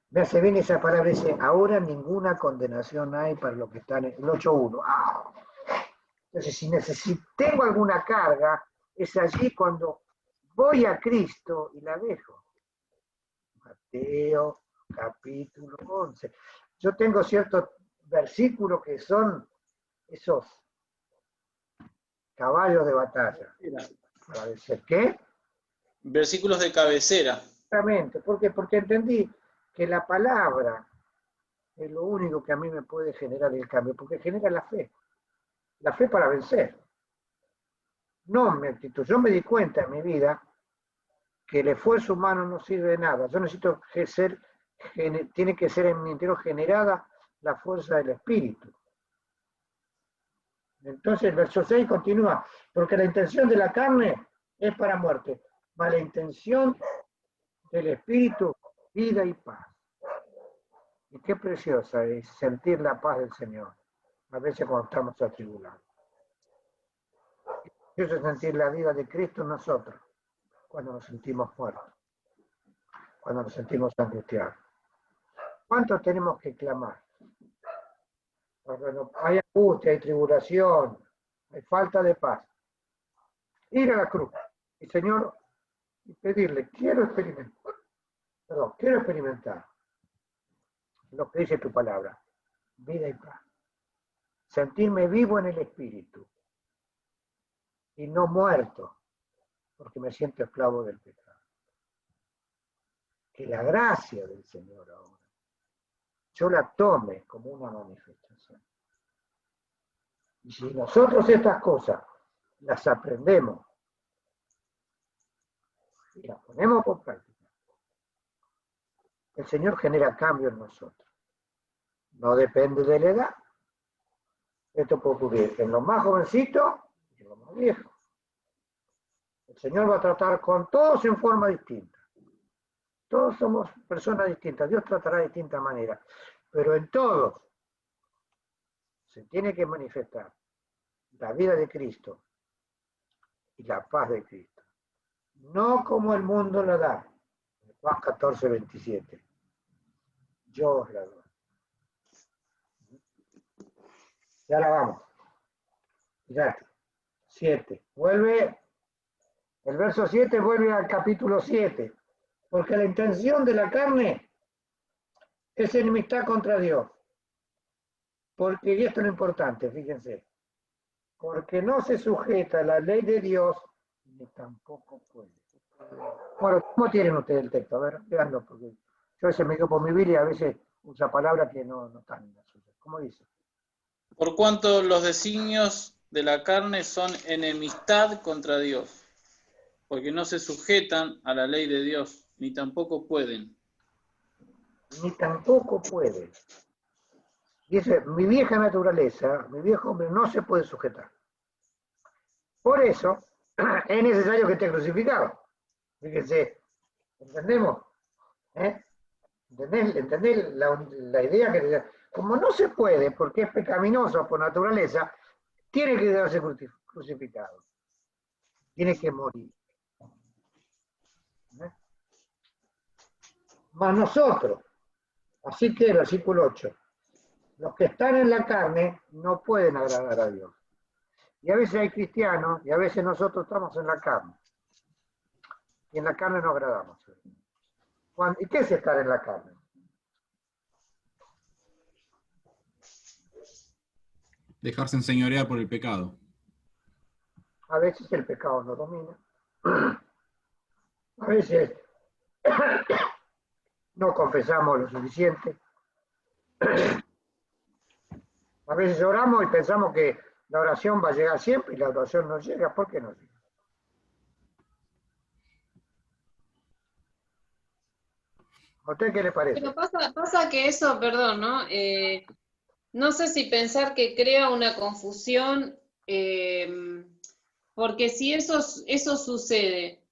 Me hace bien esa palabra, dice, ahora ninguna condenación hay para los que están en el 8.1. ¡Ah! Entonces, si tengo alguna carga, es allí cuando voy a Cristo y la dejo. Mateo, capítulo 11. Yo tengo ciertos versículos que son esos caballos de batalla. Para decir, ¿qué? Versículos de cabecera. Exactamente. ¿Por qué? Porque entendí que la palabra es lo único que a mí me puede generar el cambio, porque genera la fe. La fe para vencer. No mi actitud. Yo me di cuenta en mi vida que el esfuerzo humano no sirve de nada. Yo necesito tiene que ser en mi interior generada la fuerza del Espíritu. Entonces el verso 6 continúa, porque la intención de la carne es para muerte, mas la intención del Espíritu, vida y paz. Y qué preciosa es sentir la paz del Señor, a veces cuando estamos atribulados. Eso es sentir la vida de Cristo en nosotros, cuando nos sentimos muertos, cuando nos sentimos angustiados. ¿Cuánto tenemos que clamar? Cuando hay angustia, hay tribulación, hay falta de paz. Ir a la cruz y Señor, y pedirle, quiero experimentar lo que dice tu palabra, vida y paz. Sentirme vivo en el Espíritu y no muerto, porque me siento esclavo del pecado. Que la gracia del Señor ahora yo la tome como una manifestación. Y si nosotros estas cosas las aprendemos y las ponemos por práctica, el Señor genera cambio en nosotros. No depende de la edad. Esto puede ocurrir en los más jovencitos y en los más viejos. El Señor va a tratar con todos en forma distinta. Todos somos personas distintas. Dios tratará de distinta manera. Pero en todos se tiene que manifestar la vida de Cristo y la paz de Cristo. No como el mundo la da. Juan 14, 27. Yo os la doy. Y ahora vamos. Fíjate. 7. El verso 7 vuelve al capítulo 7. Porque la intención de la carne es enemistad contra Dios. Porque, y esto es lo importante, fíjense, porque no se sujeta a la ley de Dios, ni tampoco puede. Bueno, ¿cómo tienen ustedes el texto? A ver, veanlo, porque yo a veces me quedo por mi Biblia y a veces usa palabras que no están en la suya. ¿Cómo dice? Por cuanto los designios de la carne son enemistad contra Dios, porque no se sujetan a la ley de Dios, ni tampoco pueden. Ni tampoco puede. Dice, mi vieja naturaleza, mi viejo hombre no se puede sujetar. Por eso es necesario que esté crucificado. Fíjense, ¿entendemos? ¿Entendés la idea que como no se puede, porque es pecaminoso por naturaleza, tiene que quedarse crucificado. Tiene que morir. Mas nosotros, así que versículo 8, los que están en la carne no pueden agradar a Dios. Y a veces hay cristianos, y a veces nosotros estamos en la carne. Y en la carne no agradamos. ¿Y qué es estar en la carne? Dejarse enseñorear por el pecado. A veces el pecado nos domina. A veces no confesamos lo suficiente. A veces oramos y pensamos que la oración va a llegar siempre y la oración no llega. ¿Por qué no llega? ¿A usted qué le parece? Pero pasa que eso, perdón, ¿no? No sé si pensar que crea una confusión, porque si eso sucede,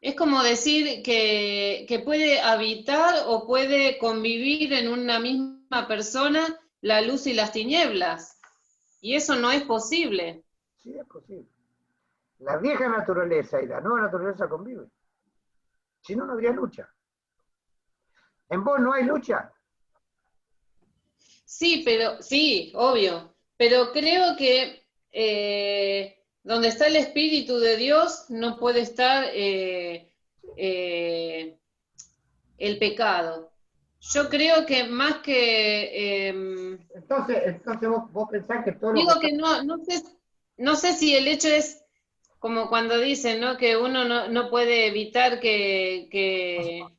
es como decir que puede habitar o puede convivir en una misma persona la luz y las tinieblas, y eso no es posible. Sí, es posible. La vieja naturaleza y la nueva naturaleza conviven. Si no, no habría lucha. ¿En vos no hay lucha? Sí, obvio. Pero creo que donde está el Espíritu de Dios no puede estar el pecado. Yo creo que más que... Entonces vos pensás que todo lo digo que... que no sé si el hecho es como cuando dicen, ¿no? Que uno no puede evitar que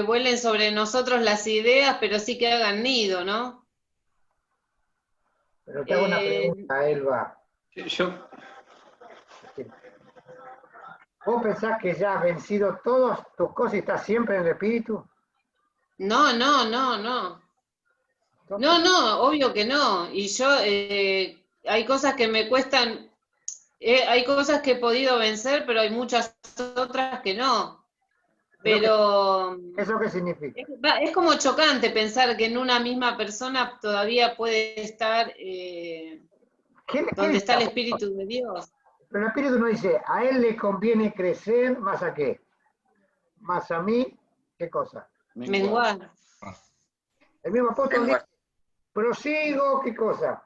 vuelen sobre nosotros las ideas, pero sí que hagan nido, ¿no? Pero te hago una pregunta, Elba. Yo, ¿Vos pensás que ya has vencido todas tus cosas y estás siempre en el espíritu? No. Entonces, No, obvio que no. Y yo, hay cosas que me cuestan, hay cosas que he podido vencer, pero hay muchas otras que no. Pero ¿eso qué significa? es como chocante pensar que en una misma persona todavía puede estar donde está el Espíritu de Dios. Pero el espíritu no dice, a él le conviene crecer, ¿más a qué? Más a mí, ¿qué cosa? Menguar. El mismo apóstol dice, Lenguaje. prosigo, ¿qué cosa?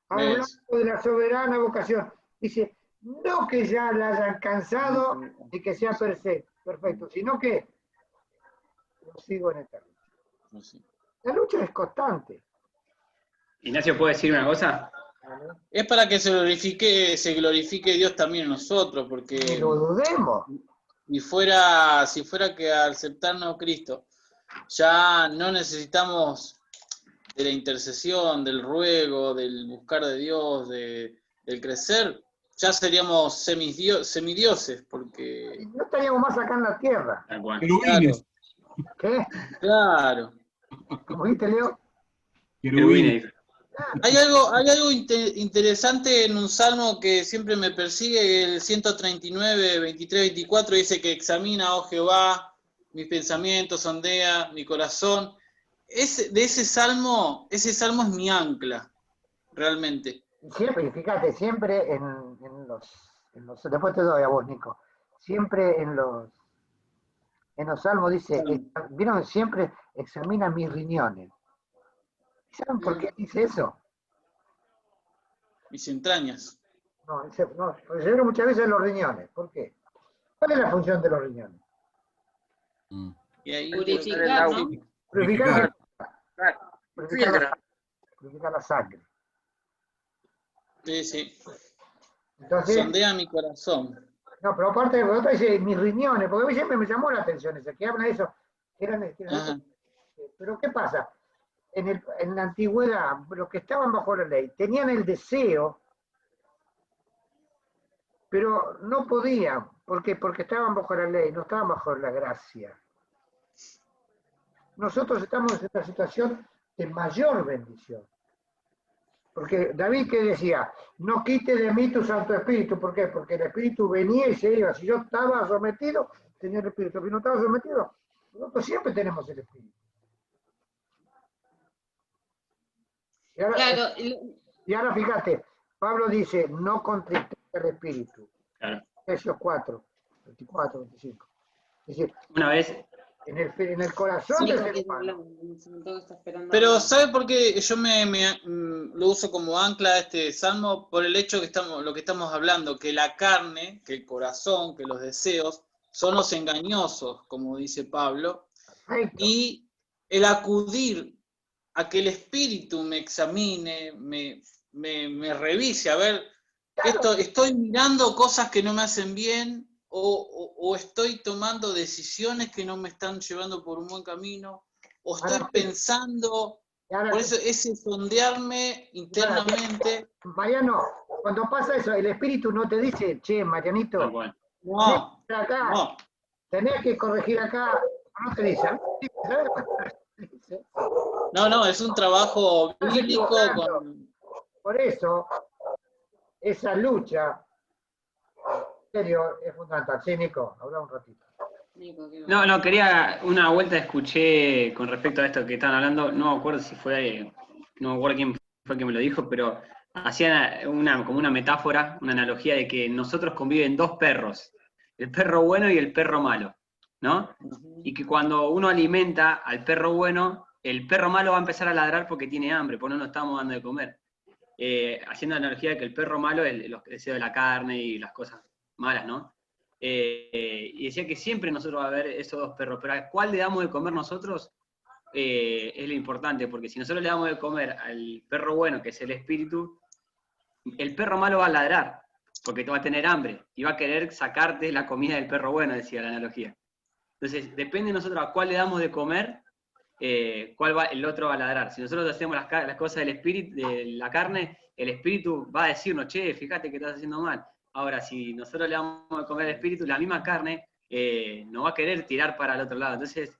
Hablando de la soberana vocación. Dice, no que ya la hayan cansado y que sea perfecto, sino que prosigo en esta lucha. La lucha es constante. Ignacio, ¿puedo decir una cosa? Es para que se glorifique Dios también en nosotros, Ni porque lo dudemos. si fuera que al aceptarnos a Cristo, ya no necesitamos de la intercesión, del ruego, del buscar de Dios, del crecer, ya seríamos semidioses, porque... No estaríamos más acá en la tierra. Tal cual. Querubines. ¿Qué? Claro. ¿Cómo viste, Leo? Querubines. Hay algo interesante en un salmo que siempre me persigue, el 139, 23, 24, dice que examina, oh Jehová, mis pensamientos, sondea mi corazón. Ese salmo es mi ancla, realmente. Siempre, fíjate, siempre en los, después te doy a vos, Nico, siempre en los salmos dice, ¿vieron? Siempre examina mis riñones. ¿Saben por qué dice eso? Mis entrañas. No, porque se ve muchas veces los riñones. ¿Por qué? ¿Cuál es la función de los riñones? Y ahí Purificar, ¿no? Purificar Filtra. la sangre. Sí. Entonces, Sondea mi corazón. no, pero aparte, otra dice mis riñones, porque a mí siempre me llamó la atención eso, que habla de eso. Ajá. Pero ¿qué pasa? En la antigüedad, los que estaban bajo la ley tenían el deseo, pero no podían. ¿Por qué? Porque estaban bajo la ley, no estaban bajo la gracia. Nosotros estamos en una situación de mayor bendición. Porque David, ¿qué decía? No quite de mí tu Santo Espíritu. ¿Por qué? Porque el Espíritu venía y se iba. Si yo estaba sometido, tenía el Espíritu. Si no estaba sometido, nosotros siempre tenemos el Espíritu. Y ahora fíjate, Pablo dice, no contristéis el Espíritu. Claro. Efesios 4, 24, 25. Es decir, Una vez, en el corazón del ser humano. Pero ¿sabe por qué yo lo uso como ancla a este salmo? Por el hecho que lo que estamos hablando, que la carne, que el corazón, que los deseos son los engañosos, como dice Pablo, Perfecto. y el acudir a que el espíritu me examine, me revise, a ver, estoy mirando cosas que no me hacen bien, o estoy tomando decisiones que no me están llevando por un buen camino, o estoy pensando, por eso ese sondearme internamente. Mariano, cuando pasa eso, el espíritu no te dice, che, Marianito, tal cual. No, acá, no. tenés que corregir acá, no te dice, ¿sabes? No, es un trabajo bíblico con... Por eso, esa lucha, en serio, es fundamental. Sí, Nico, habla un ratito. No, quería, una vuelta escuché con respecto a esto que estaban hablando, no me acuerdo no me acuerdo quién fue el que me lo dijo, pero hacían como una metáfora, una analogía de que nosotros conviven dos perros, el perro bueno y el perro malo, ¿no? Y que cuando uno alimenta al perro bueno, el perro malo va a empezar a ladrar porque tiene hambre, porque no nos estamos dando de comer. Haciendo la analogía de que el perro malo es los deseos de la carne y las cosas malas, ¿no? Y decía que siempre nosotros va a haber esos dos perros, pero ¿a cuál le damos de comer nosotros? Es lo importante, porque si nosotros le damos de comer al perro bueno, que es el espíritu, el perro malo va a ladrar, porque te va a tener hambre, y va a querer sacarte la comida del perro bueno, decía la analogía. Entonces, depende de nosotros a cuál le damos de comer, el otro va a ladrar. Si nosotros hacemos las cosas del espíritu, de la carne, el espíritu va a decirnos, che, fíjate que estás haciendo mal. Ahora, si nosotros le damos de comer al espíritu, la misma carne no va a querer tirar para el otro lado. Entonces,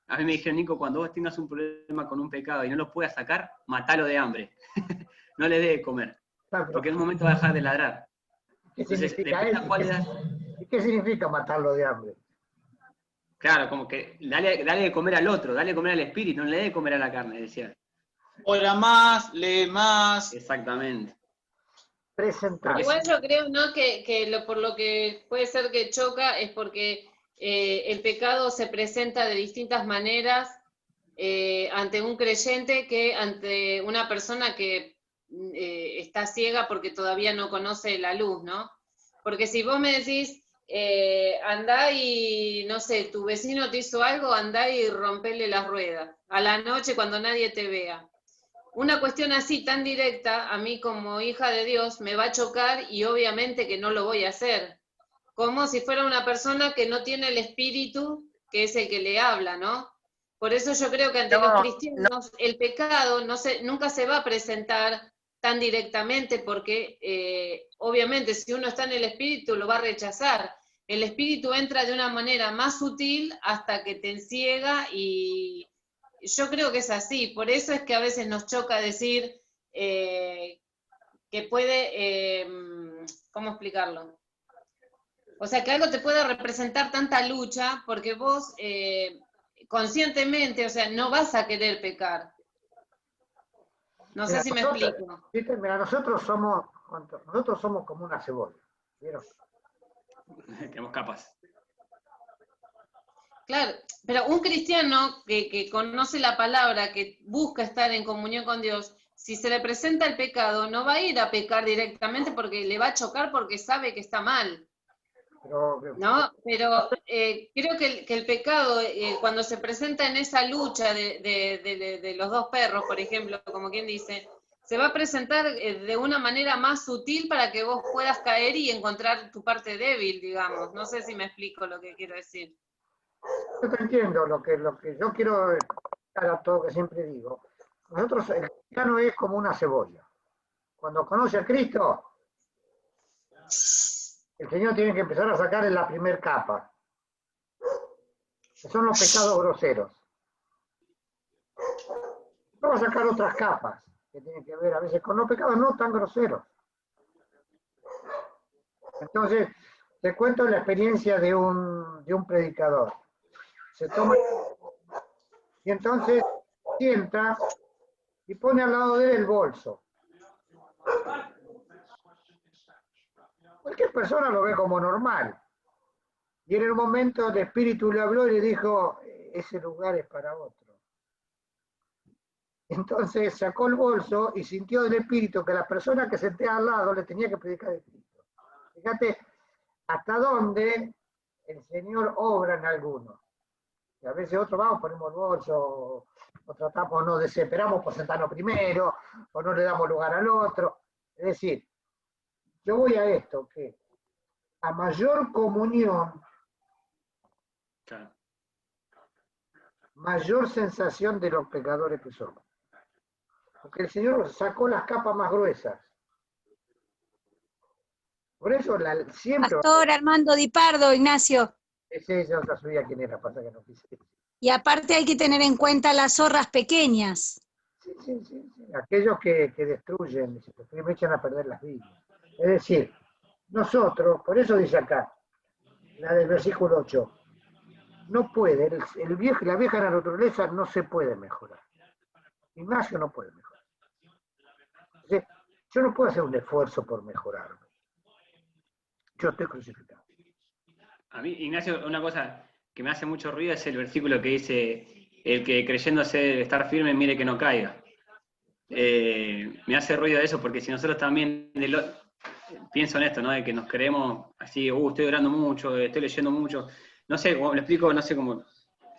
a mí me dijeron, Nico, cuando vos tengas un problema con un pecado y no lo puedas sacar, matalo de hambre. No le dé de comer. Porque en un momento va a dejar de ladrar. ¿Qué Entonces, significa depende eso? a cuál le das. ¿Qué significa matarlo de hambre? Claro, como que dale de comer al otro, dale de comer al espíritu, no le dé de comer a la carne, decía. Ora más, lee más. Exactamente. Presentar. Igual yo creo, ¿no? Por lo que puede ser que choca es porque el pecado se presenta de distintas maneras ante un creyente que ante una persona que está ciega porque todavía no conoce la luz, ¿no? Porque si vos me decís, andá y, no sé, tu vecino te hizo algo, andá y rompele las ruedas, a la noche cuando nadie te vea. Una cuestión así tan directa, a mí como hija de Dios, me va a chocar y obviamente que no lo voy a hacer. Como si fuera una persona que no tiene el espíritu, que es el que le habla, ¿no? Por eso yo creo que ante los cristianos el pecado nunca se va a presentar tan directamente porque obviamente si uno está en el espíritu lo va a rechazar. El espíritu entra de una manera más sutil hasta que te enciega y yo creo que es así. Por eso es que a veces nos choca decir que puede, ¿cómo explicarlo? O sea, que algo te puede representar tanta lucha porque vos conscientemente, o sea, no vas a querer pecar. No sé si me explico. Mira, nosotros somos como una cebolla. ¿Vieron? Tenemos capas. Claro, pero un cristiano que conoce la palabra, que busca estar en comunión con Dios, si se le presenta el pecado, no va a ir a pecar directamente porque le va a chocar porque sabe que está mal. ¿No? Pero creo que el pecado, cuando se presenta en esa lucha de los dos perros, por ejemplo, como quien dice, se va a presentar de una manera más sutil para que vos puedas caer y encontrar tu parte débil, digamos. No sé si me explico lo que quiero decir. Yo te entiendo lo que yo quiero a todo que siempre digo. Nosotros, el cristiano es como una cebolla. Cuando conoce a Cristo, el Señor tiene que empezar a sacar en la primer capa, que son los pecados groseros. No va a sacar otras capas, que tienen que ver a veces con los pecados no tan groseros. Entonces, te cuento la experiencia de un predicador. Se toma y entonces sienta y pone al lado de él el bolso. Cualquier persona lo ve como normal. Y en el momento el Espíritu le habló y le dijo, ese lugar es para otro. Entonces sacó el bolso y sintió del Espíritu que la persona que senté al lado le tenía que predicar de Cristo. Fíjate hasta dónde el Señor obra en algunos. Y a veces otros vamos, ponemos el bolso, o tratamos, nos desesperamos por sentarnos primero, o no le damos lugar al otro. Es decir, yo voy a esto, que a mayor comunión, Claro. mayor sensación de los pecadores que somos. Porque el Señor sacó las capas más gruesas. Por eso siempre... Pastor Armando Di Pardo, Ignacio. Ese ya sabía quién era, pasa que no quise. Y aparte hay que tener en cuenta las zorras pequeñas. Sí. Aquellos que destruyen, me echan a perder las vidas. Es decir, nosotros, por eso dice acá, la del versículo 8, no puede, la vieja naturaleza no se puede mejorar. Ignacio no puede mejorar. Entonces, yo no puedo hacer un esfuerzo por mejorarme. Yo estoy crucificado. A mí, Ignacio, una cosa, que me hace mucho ruido es el versículo que dice, el que creyéndose estar firme, mire que no caiga. Me hace ruido eso, porque si nosotros también, pienso en esto, ¿no? De que nos creemos así, estoy orando mucho, estoy leyendo mucho, no sé, lo explico, no sé cómo,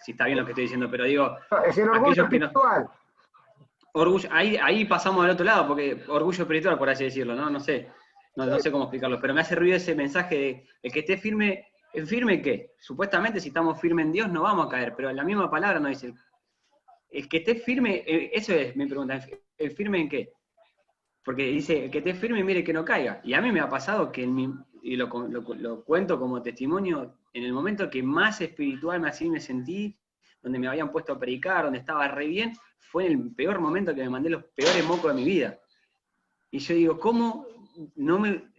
si está bien lo que estoy diciendo, pero digo, Es el orgullo aquellos que espiritual. orgullo, ahí pasamos al otro lado, porque orgullo espiritual, por así decirlo, ¿no? No sé cómo explicarlo, pero me hace ruido ese mensaje de el que esté firme, ¿firme qué? Supuestamente si estamos firmes en Dios no vamos a caer, pero la misma palabra nos dice, el que esté firme, eso es mi pregunta, ¿el firme en qué? Porque dice, el que esté firme mire que no caiga, y a mí me ha pasado que y lo cuento como testimonio, en el momento que más espiritual así me sentí, donde me habían puesto a predicar, donde estaba re bien, fue en el peor momento que me mandé los peores mocos de mi vida. Y yo digo, el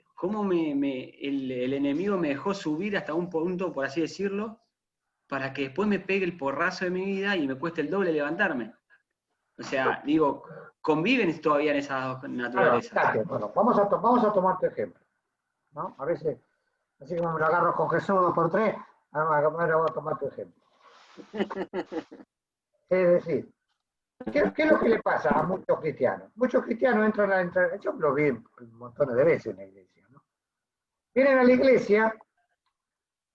enemigo me dejó subir hasta un punto, por así decirlo, para que después me pegue el porrazo de mi vida y me cueste el doble levantarme? O sea, digo, conviven todavía en esas dos naturalezas. Bueno, vamos a tomar tu ejemplo, ¿no? A veces, así como me lo agarro con Jesús 2x3, ahora voy a tomar tu ejemplo. Es decir, ¿qué es lo que le pasa a muchos cristianos? Muchos cristianos entran, yo lo vi montones de veces en la iglesia, ¿no? Vienen a la iglesia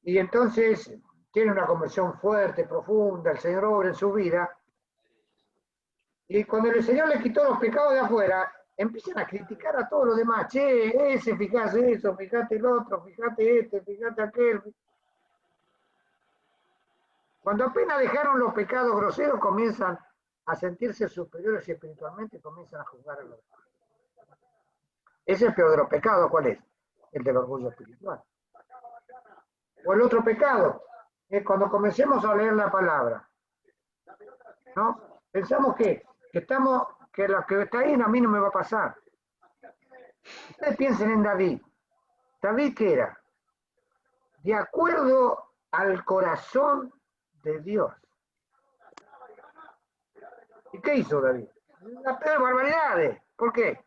y entonces tienen una conversión fuerte, profunda, el Señor obra en su vida, y cuando el Señor le quitó los pecados de afuera, empiezan a criticar a todos los demás. Che, ese, fíjate eso, fíjate el otro, fíjate este, fíjate aquel. Cuando apenas dejaron los pecados groseros, comienzan a sentirse superiores espiritualmente, comienzan a juzgar a los demás. Ese es el peor de los pecados, ¿cuál es? El del orgullo espiritual. O el otro pecado, es cuando comencemos a leer la palabra, ¿no? Pensamos que lo que está ahí a mí no me va a pasar. Ustedes piensen en David. ¿David qué era? De acuerdo al corazón de Dios. ¿Y qué hizo David? Las peores barbaridades. ¿Por qué?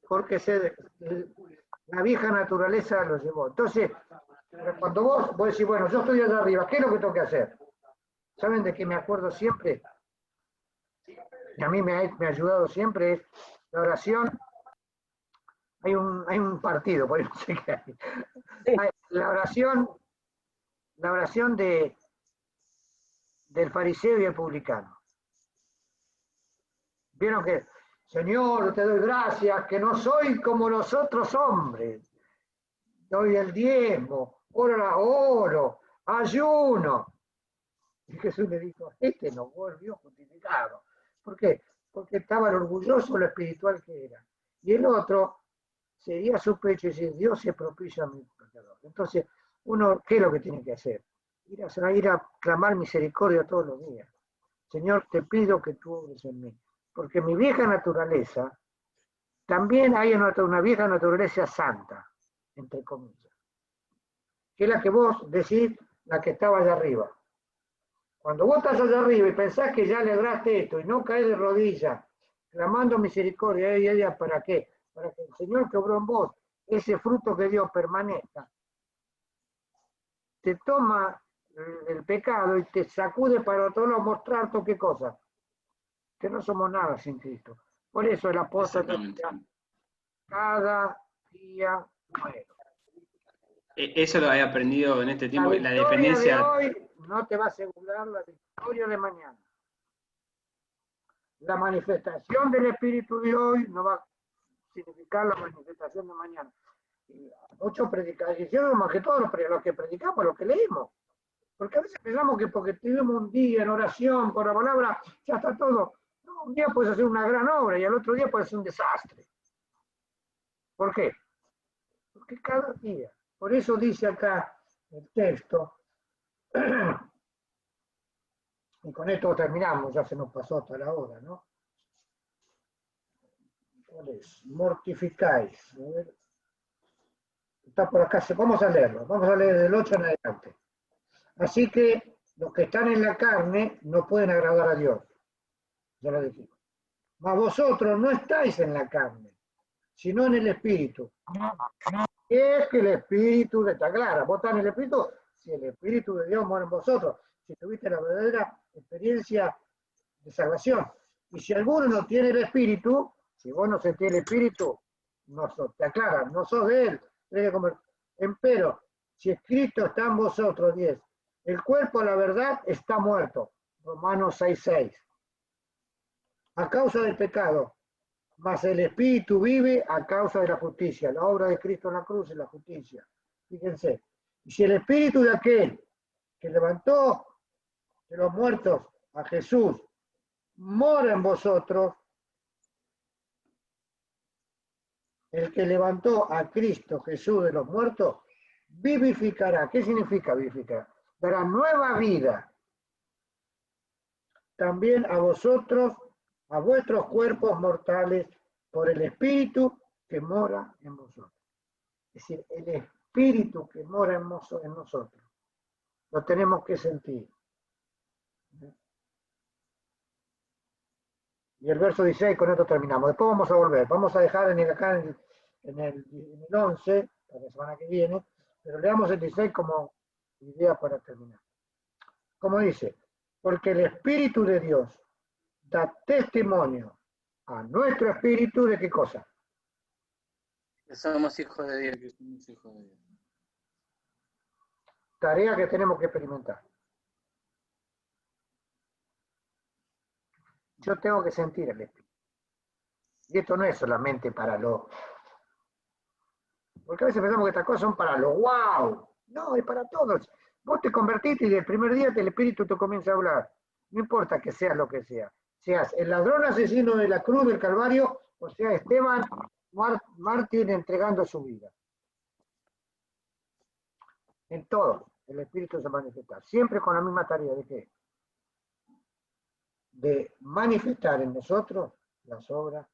Porque la vieja naturaleza lo llevó. Entonces, cuando vos decís, bueno, yo estoy allá arriba, ¿qué es lo que tengo que hacer? ¿Saben de qué me acuerdo siempre? Y a mí me ha ayudado siempre, es la oración. Hay un partido, por ahí no sé qué hay. La oración del fariseo y el publicano. Vieron que, Señor, te doy gracias, que no soy como los otros hombres. Doy el diezmo, oro, ayuno. Y Jesús le dijo, este no volvió justificado. ¿Por qué? Porque estaba orgulloso de lo espiritual que era. Y el otro sería su pecho y decir, Dios se propicia a mi pecador. Entonces, uno, ¿qué es lo que tiene que hacer? Ir a clamar misericordia todos los días. Señor, te pido que tú obres en mí. Porque mi vieja naturaleza, también hay una vieja naturaleza santa, entre comillas. Que es la que vos decís, la que estaba allá arriba. Cuando vos estás allá arriba y pensás que ya lograste esto y no caes de rodillas, clamando misericordia, ¿para qué? Para que el Señor que obró en vos, ese fruto que Dios permanezca, te toma el pecado y te sacude para otro lado, mostrar qué cosa, que no somos nada sin Cristo. Por eso el apóstol decía, cada día nuevo. Eso lo había aprendido en este tiempo, la victoria dependencia. De hoy no te va a asegurar la victoria de mañana. La manifestación del Espíritu de hoy no va a significar la manifestación de mañana. Y muchos predicadores hicieron más que todos los que predicamos, los que leímos. Porque a veces pensamos que porque tuvimos un día en oración por la palabra, ya está todo. No, un día puedes hacer una gran obra y al otro día puede ser un desastre. ¿Por qué? Porque cada día. Por eso dice acá el texto, y con esto terminamos, ya se nos pasó hasta la hora, ¿no? ¿Cuál es? Mortificáis. A ver. Está por acá, vamos a leerlo, vamos a leer del 8 en adelante. Así que los que están en la carne no pueden agradar a Dios. Ya lo dijimos. Mas vosotros no estáis en la carne, sino en el Espíritu. Es que el Espíritu está clara. Vos estás en el Espíritu, si el Espíritu de Dios mora en vosotros, si tuviste la verdadera experiencia de salvación. Y si alguno no tiene el Espíritu, si vos no sentís el Espíritu, no sos, te aclara, no sos de él. Empero, si Cristo está en vosotros, 10, el cuerpo, la verdad, está muerto. Romanos 6:6. A causa del pecado, mas el Espíritu vive a causa de la justicia. La obra de Cristo en la cruz es la justicia. Fíjense. Y si el Espíritu de aquel que levantó de los muertos a Jesús mora en vosotros, el que levantó a Cristo Jesús de los muertos, vivificará. ¿Qué significa vivificar? Dará nueva vida también a vosotros, a vuestros cuerpos mortales, por el Espíritu que mora en vosotros. Es decir, el Espíritu que mora en nosotros. Lo tenemos que sentir. Y el verso 16, con esto terminamos. Después vamos a volver. Vamos a dejar acá en el 11, para la semana que viene, pero leamos el 16 como idea para terminar. Como dice, porque el Espíritu de Dios da testimonio a nuestro espíritu de qué cosa. Que somos hijos de Dios. Que somos hijos de Dios. Tarea que tenemos que experimentar. Yo tengo que sentir el Espíritu. Y esto no es solamente para los... Porque a veces pensamos que estas cosas son para los wow. No, es para todos. Vos te convertiste y del primer día el Espíritu te comienza a hablar. No importa que seas lo que sea. Seas el ladrón asesino de la cruz del Calvario, o sea, Esteban, mártir entregando su vida. En todo, el Espíritu se manifiesta. Siempre con la misma tarea de qué? De manifestar en nosotros las obras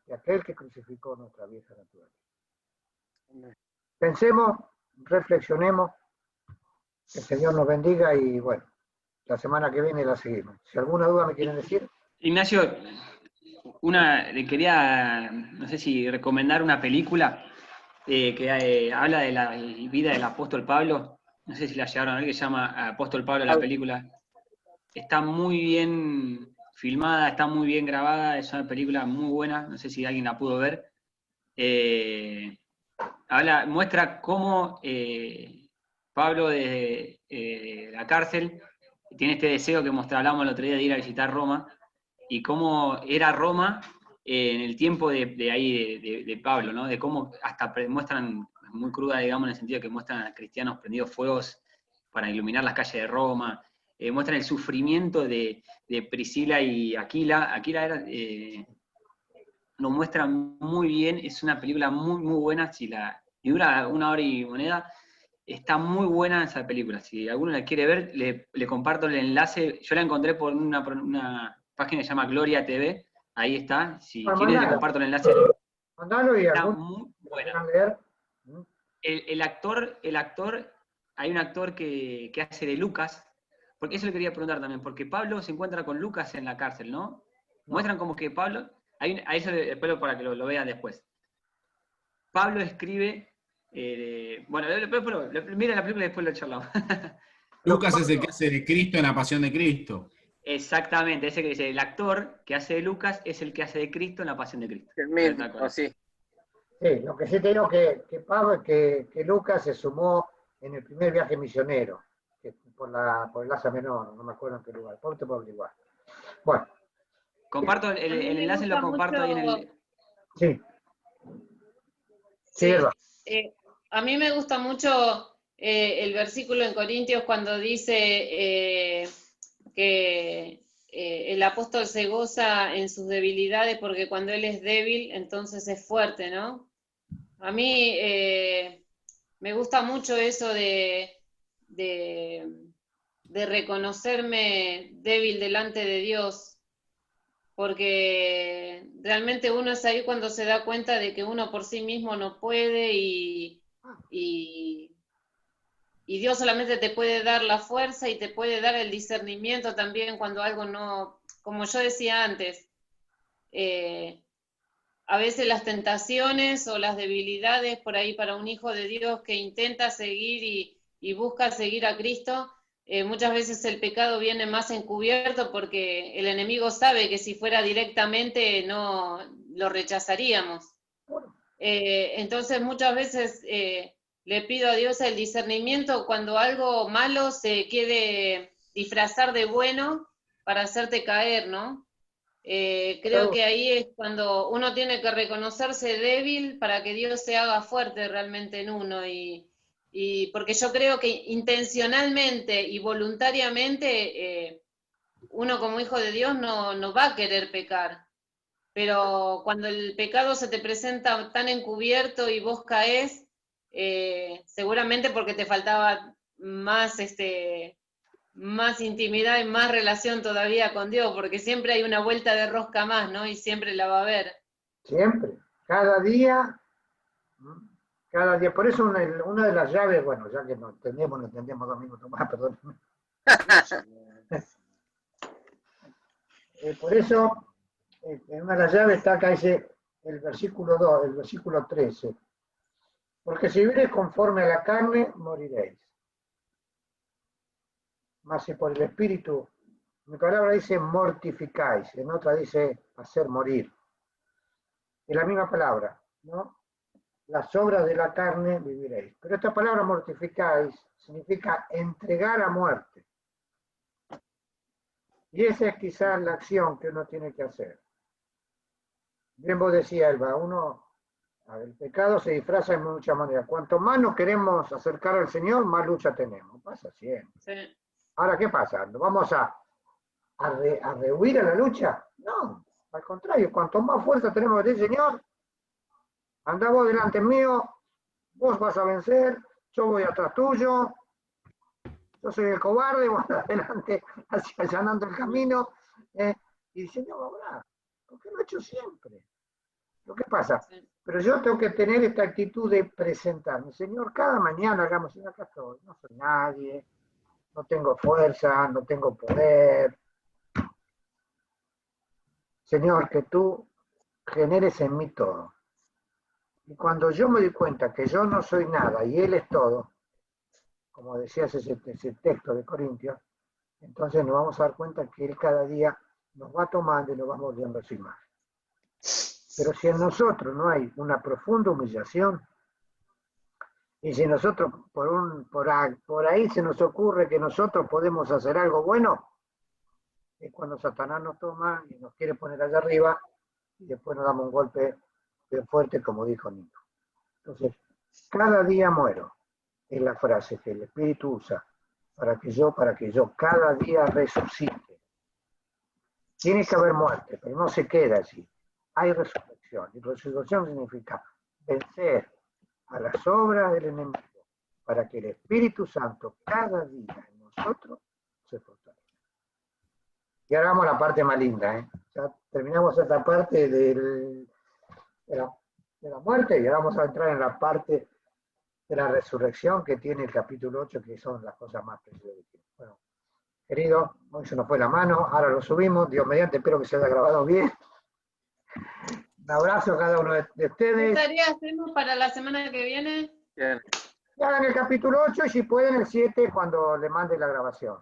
de aquel que crucificó nuestra vieja naturaleza. Pensemos, reflexionemos, que el Señor nos bendiga y bueno, la semana que viene la seguimos. Si alguna duda me quieren decir. Ignacio, le quería, no sé si recomendar una película que habla de la vida del apóstol Pablo. No sé si la llegaron a ver, que se llama Apóstol Pablo la película. Está muy bien filmada, está muy bien grabada, es una película muy buena, no sé si alguien la pudo ver. Muestra cómo Pablo de la cárcel tiene este deseo que hablamos el otro día de ir a visitar Roma, y cómo era Roma en el tiempo de Pablo, ¿no? De cómo hasta muestran, muy cruda, digamos, en el sentido que muestran a cristianos prendidos fuegos para iluminar las calles de Roma, muestran el sufrimiento de Priscila y Aquila. Aquila lo muestran muy bien, es una película muy, muy buena, y dura 1 hora y moneda. Está muy buena esa película. Si alguno la quiere ver, le comparto el enlace. Yo la encontré por una página que se llama Gloria TV. Ahí está. Si quieren, le comparto el enlace. Mandalo y está muy buena. Leer. El actor, hay un actor que hace de Lucas, porque eso le quería preguntar también, porque Pablo se encuentra con Lucas en la cárcel, ¿no? Muestran como que Pablo, a eso después para que lo vean después. Pablo escribe... bueno, mira la película y después lo charlamos. Lucas es el que hace de Cristo en la Pasión de Cristo. Exactamente, ese que dice, el actor que hace de Lucas es el que hace de Cristo en la Pasión de Cristo. El mismo, sí. Sí, lo que sí te digo que Lucas se sumó en el primer viaje misionero, por el Asia Menor, no me acuerdo en qué lugar, por igual. Bueno. Comparto el enlace, lo comparto ahí en el... Sí. Sí, a mí me gusta mucho el versículo en Corintios cuando dice que el apóstol se goza en sus debilidades porque cuando él es débil, entonces es fuerte, ¿no? A mí me gusta mucho eso de reconocerme débil delante de Dios, porque realmente uno es ahí cuando se da cuenta de que uno por sí mismo no puede y Dios solamente te puede dar la fuerza y te puede dar el discernimiento también cuando algo no, como yo decía antes, a veces las tentaciones o las debilidades por ahí para un hijo de Dios que intenta seguir y y busca seguir a Cristo, muchas veces el pecado viene más encubierto porque el enemigo sabe que si fuera directamente no lo rechazaríamos. Entonces muchas veces le pido a Dios el discernimiento cuando algo malo se quiere disfrazar de bueno para hacerte caer, ¿no? Creo que ahí es cuando uno tiene que reconocerse débil para que Dios se haga fuerte realmente en uno, y porque yo creo que intencionalmente y voluntariamente uno como hijo de Dios no va a querer pecar, pero cuando el pecado se te presenta tan encubierto y vos caes, seguramente porque te faltaba más más intimidad y más relación todavía con Dios, porque siempre hay una vuelta de rosca más, ¿no? Y siempre la va a haber. Siempre, cada día. Por eso una de las llaves, bueno, ya que no entendemos 2 minutos más, perdón. Por eso, en una de las llaves está acá el versículo 2, el versículo 13. Porque si viviereis conforme a la carne, moriréis. Mas si por el Espíritu, mi palabra dice mortificáis, en otra dice hacer morir. Es la misma palabra, ¿no? Las obras de la carne viviréis. Pero esta palabra mortificáis significa entregar a muerte. Y esa es quizás la acción que uno tiene que hacer. Bien vos decías, Elba, el pecado se disfraza de muchas maneras. Cuanto más nos queremos acercar al Señor, más lucha tenemos. Pasa siempre. Sí. Ahora, ¿qué pasa? ¿Nos vamos a rehuir a la lucha? No, al contrario, cuanto más fuerza tenemos del Señor, andá vos delante mío, vos vas a vencer, yo voy atrás tuyo, yo soy el cobarde, vos adelante, allanando el camino, y el Señor va a obrar, porque lo he hecho siempre. ¿Lo que pasa? Sí. Pero yo tengo que tener esta actitud de presentarme. Señor, cada mañana hagamos, acá estoy, no soy nadie, no tengo fuerza, no tengo poder. Señor, que tú generes en mí todo. Y cuando yo me doy cuenta que yo no soy nada y Él es todo, como decías ese texto de Corintios, entonces nos vamos a dar cuenta que Él cada día nos va tomando y nos va volviendo a su imagen. Pero si en nosotros no hay una profunda humillación, y si nosotros por ahí se nos ocurre que nosotros podemos hacer algo bueno, es cuando Satanás nos toma y nos quiere poner allá arriba y después nos damos un golpe bien fuerte, como dijo Nico. Entonces, cada día muero, es la frase que el Espíritu usa para que yo cada día resucite. Tiene que haber muerte, pero no se queda allí. Hay resurrección, y resurrección significa vencer a las obras del enemigo para que el Espíritu Santo cada día en nosotros se fortalezca. Y ahora vamos a la parte más linda, Ya terminamos esta parte de la muerte y ahora vamos a entrar en la parte de la resurrección que tiene el capítulo 8, que son las cosas más preciosas. Bueno, querido, hoy se nos fue la mano, ahora lo subimos, Dios mediante, espero que se haya grabado bien. Un abrazo a cada uno de ustedes. ¿Qué tarea hacemos para la semana que viene? Bien. Y hagan el capítulo 8 y si pueden el 7 cuando le mande la grabación.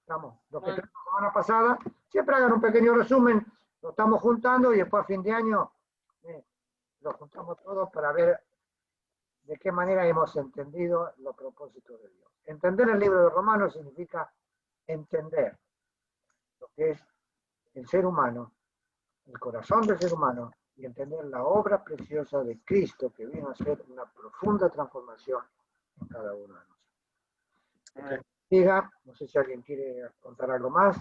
Estamos, los que tenemos la semana pasada, siempre hagan un pequeño resumen, lo estamos juntando y después a fin de año lo juntamos todos para ver de qué manera hemos entendido los propósitos de Dios. Entender el libro de Romanos significa entender lo que es el ser humano, el corazón del ser humano, y entender la obra preciosa de Cristo que vino a hacer una profunda transformación en cada uno de nosotros. Diga, no sé si alguien quiere contar algo más.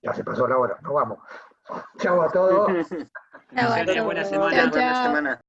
Ya se pasó la hora, nos vamos. Chao a todos. Buena semana. Buena semana.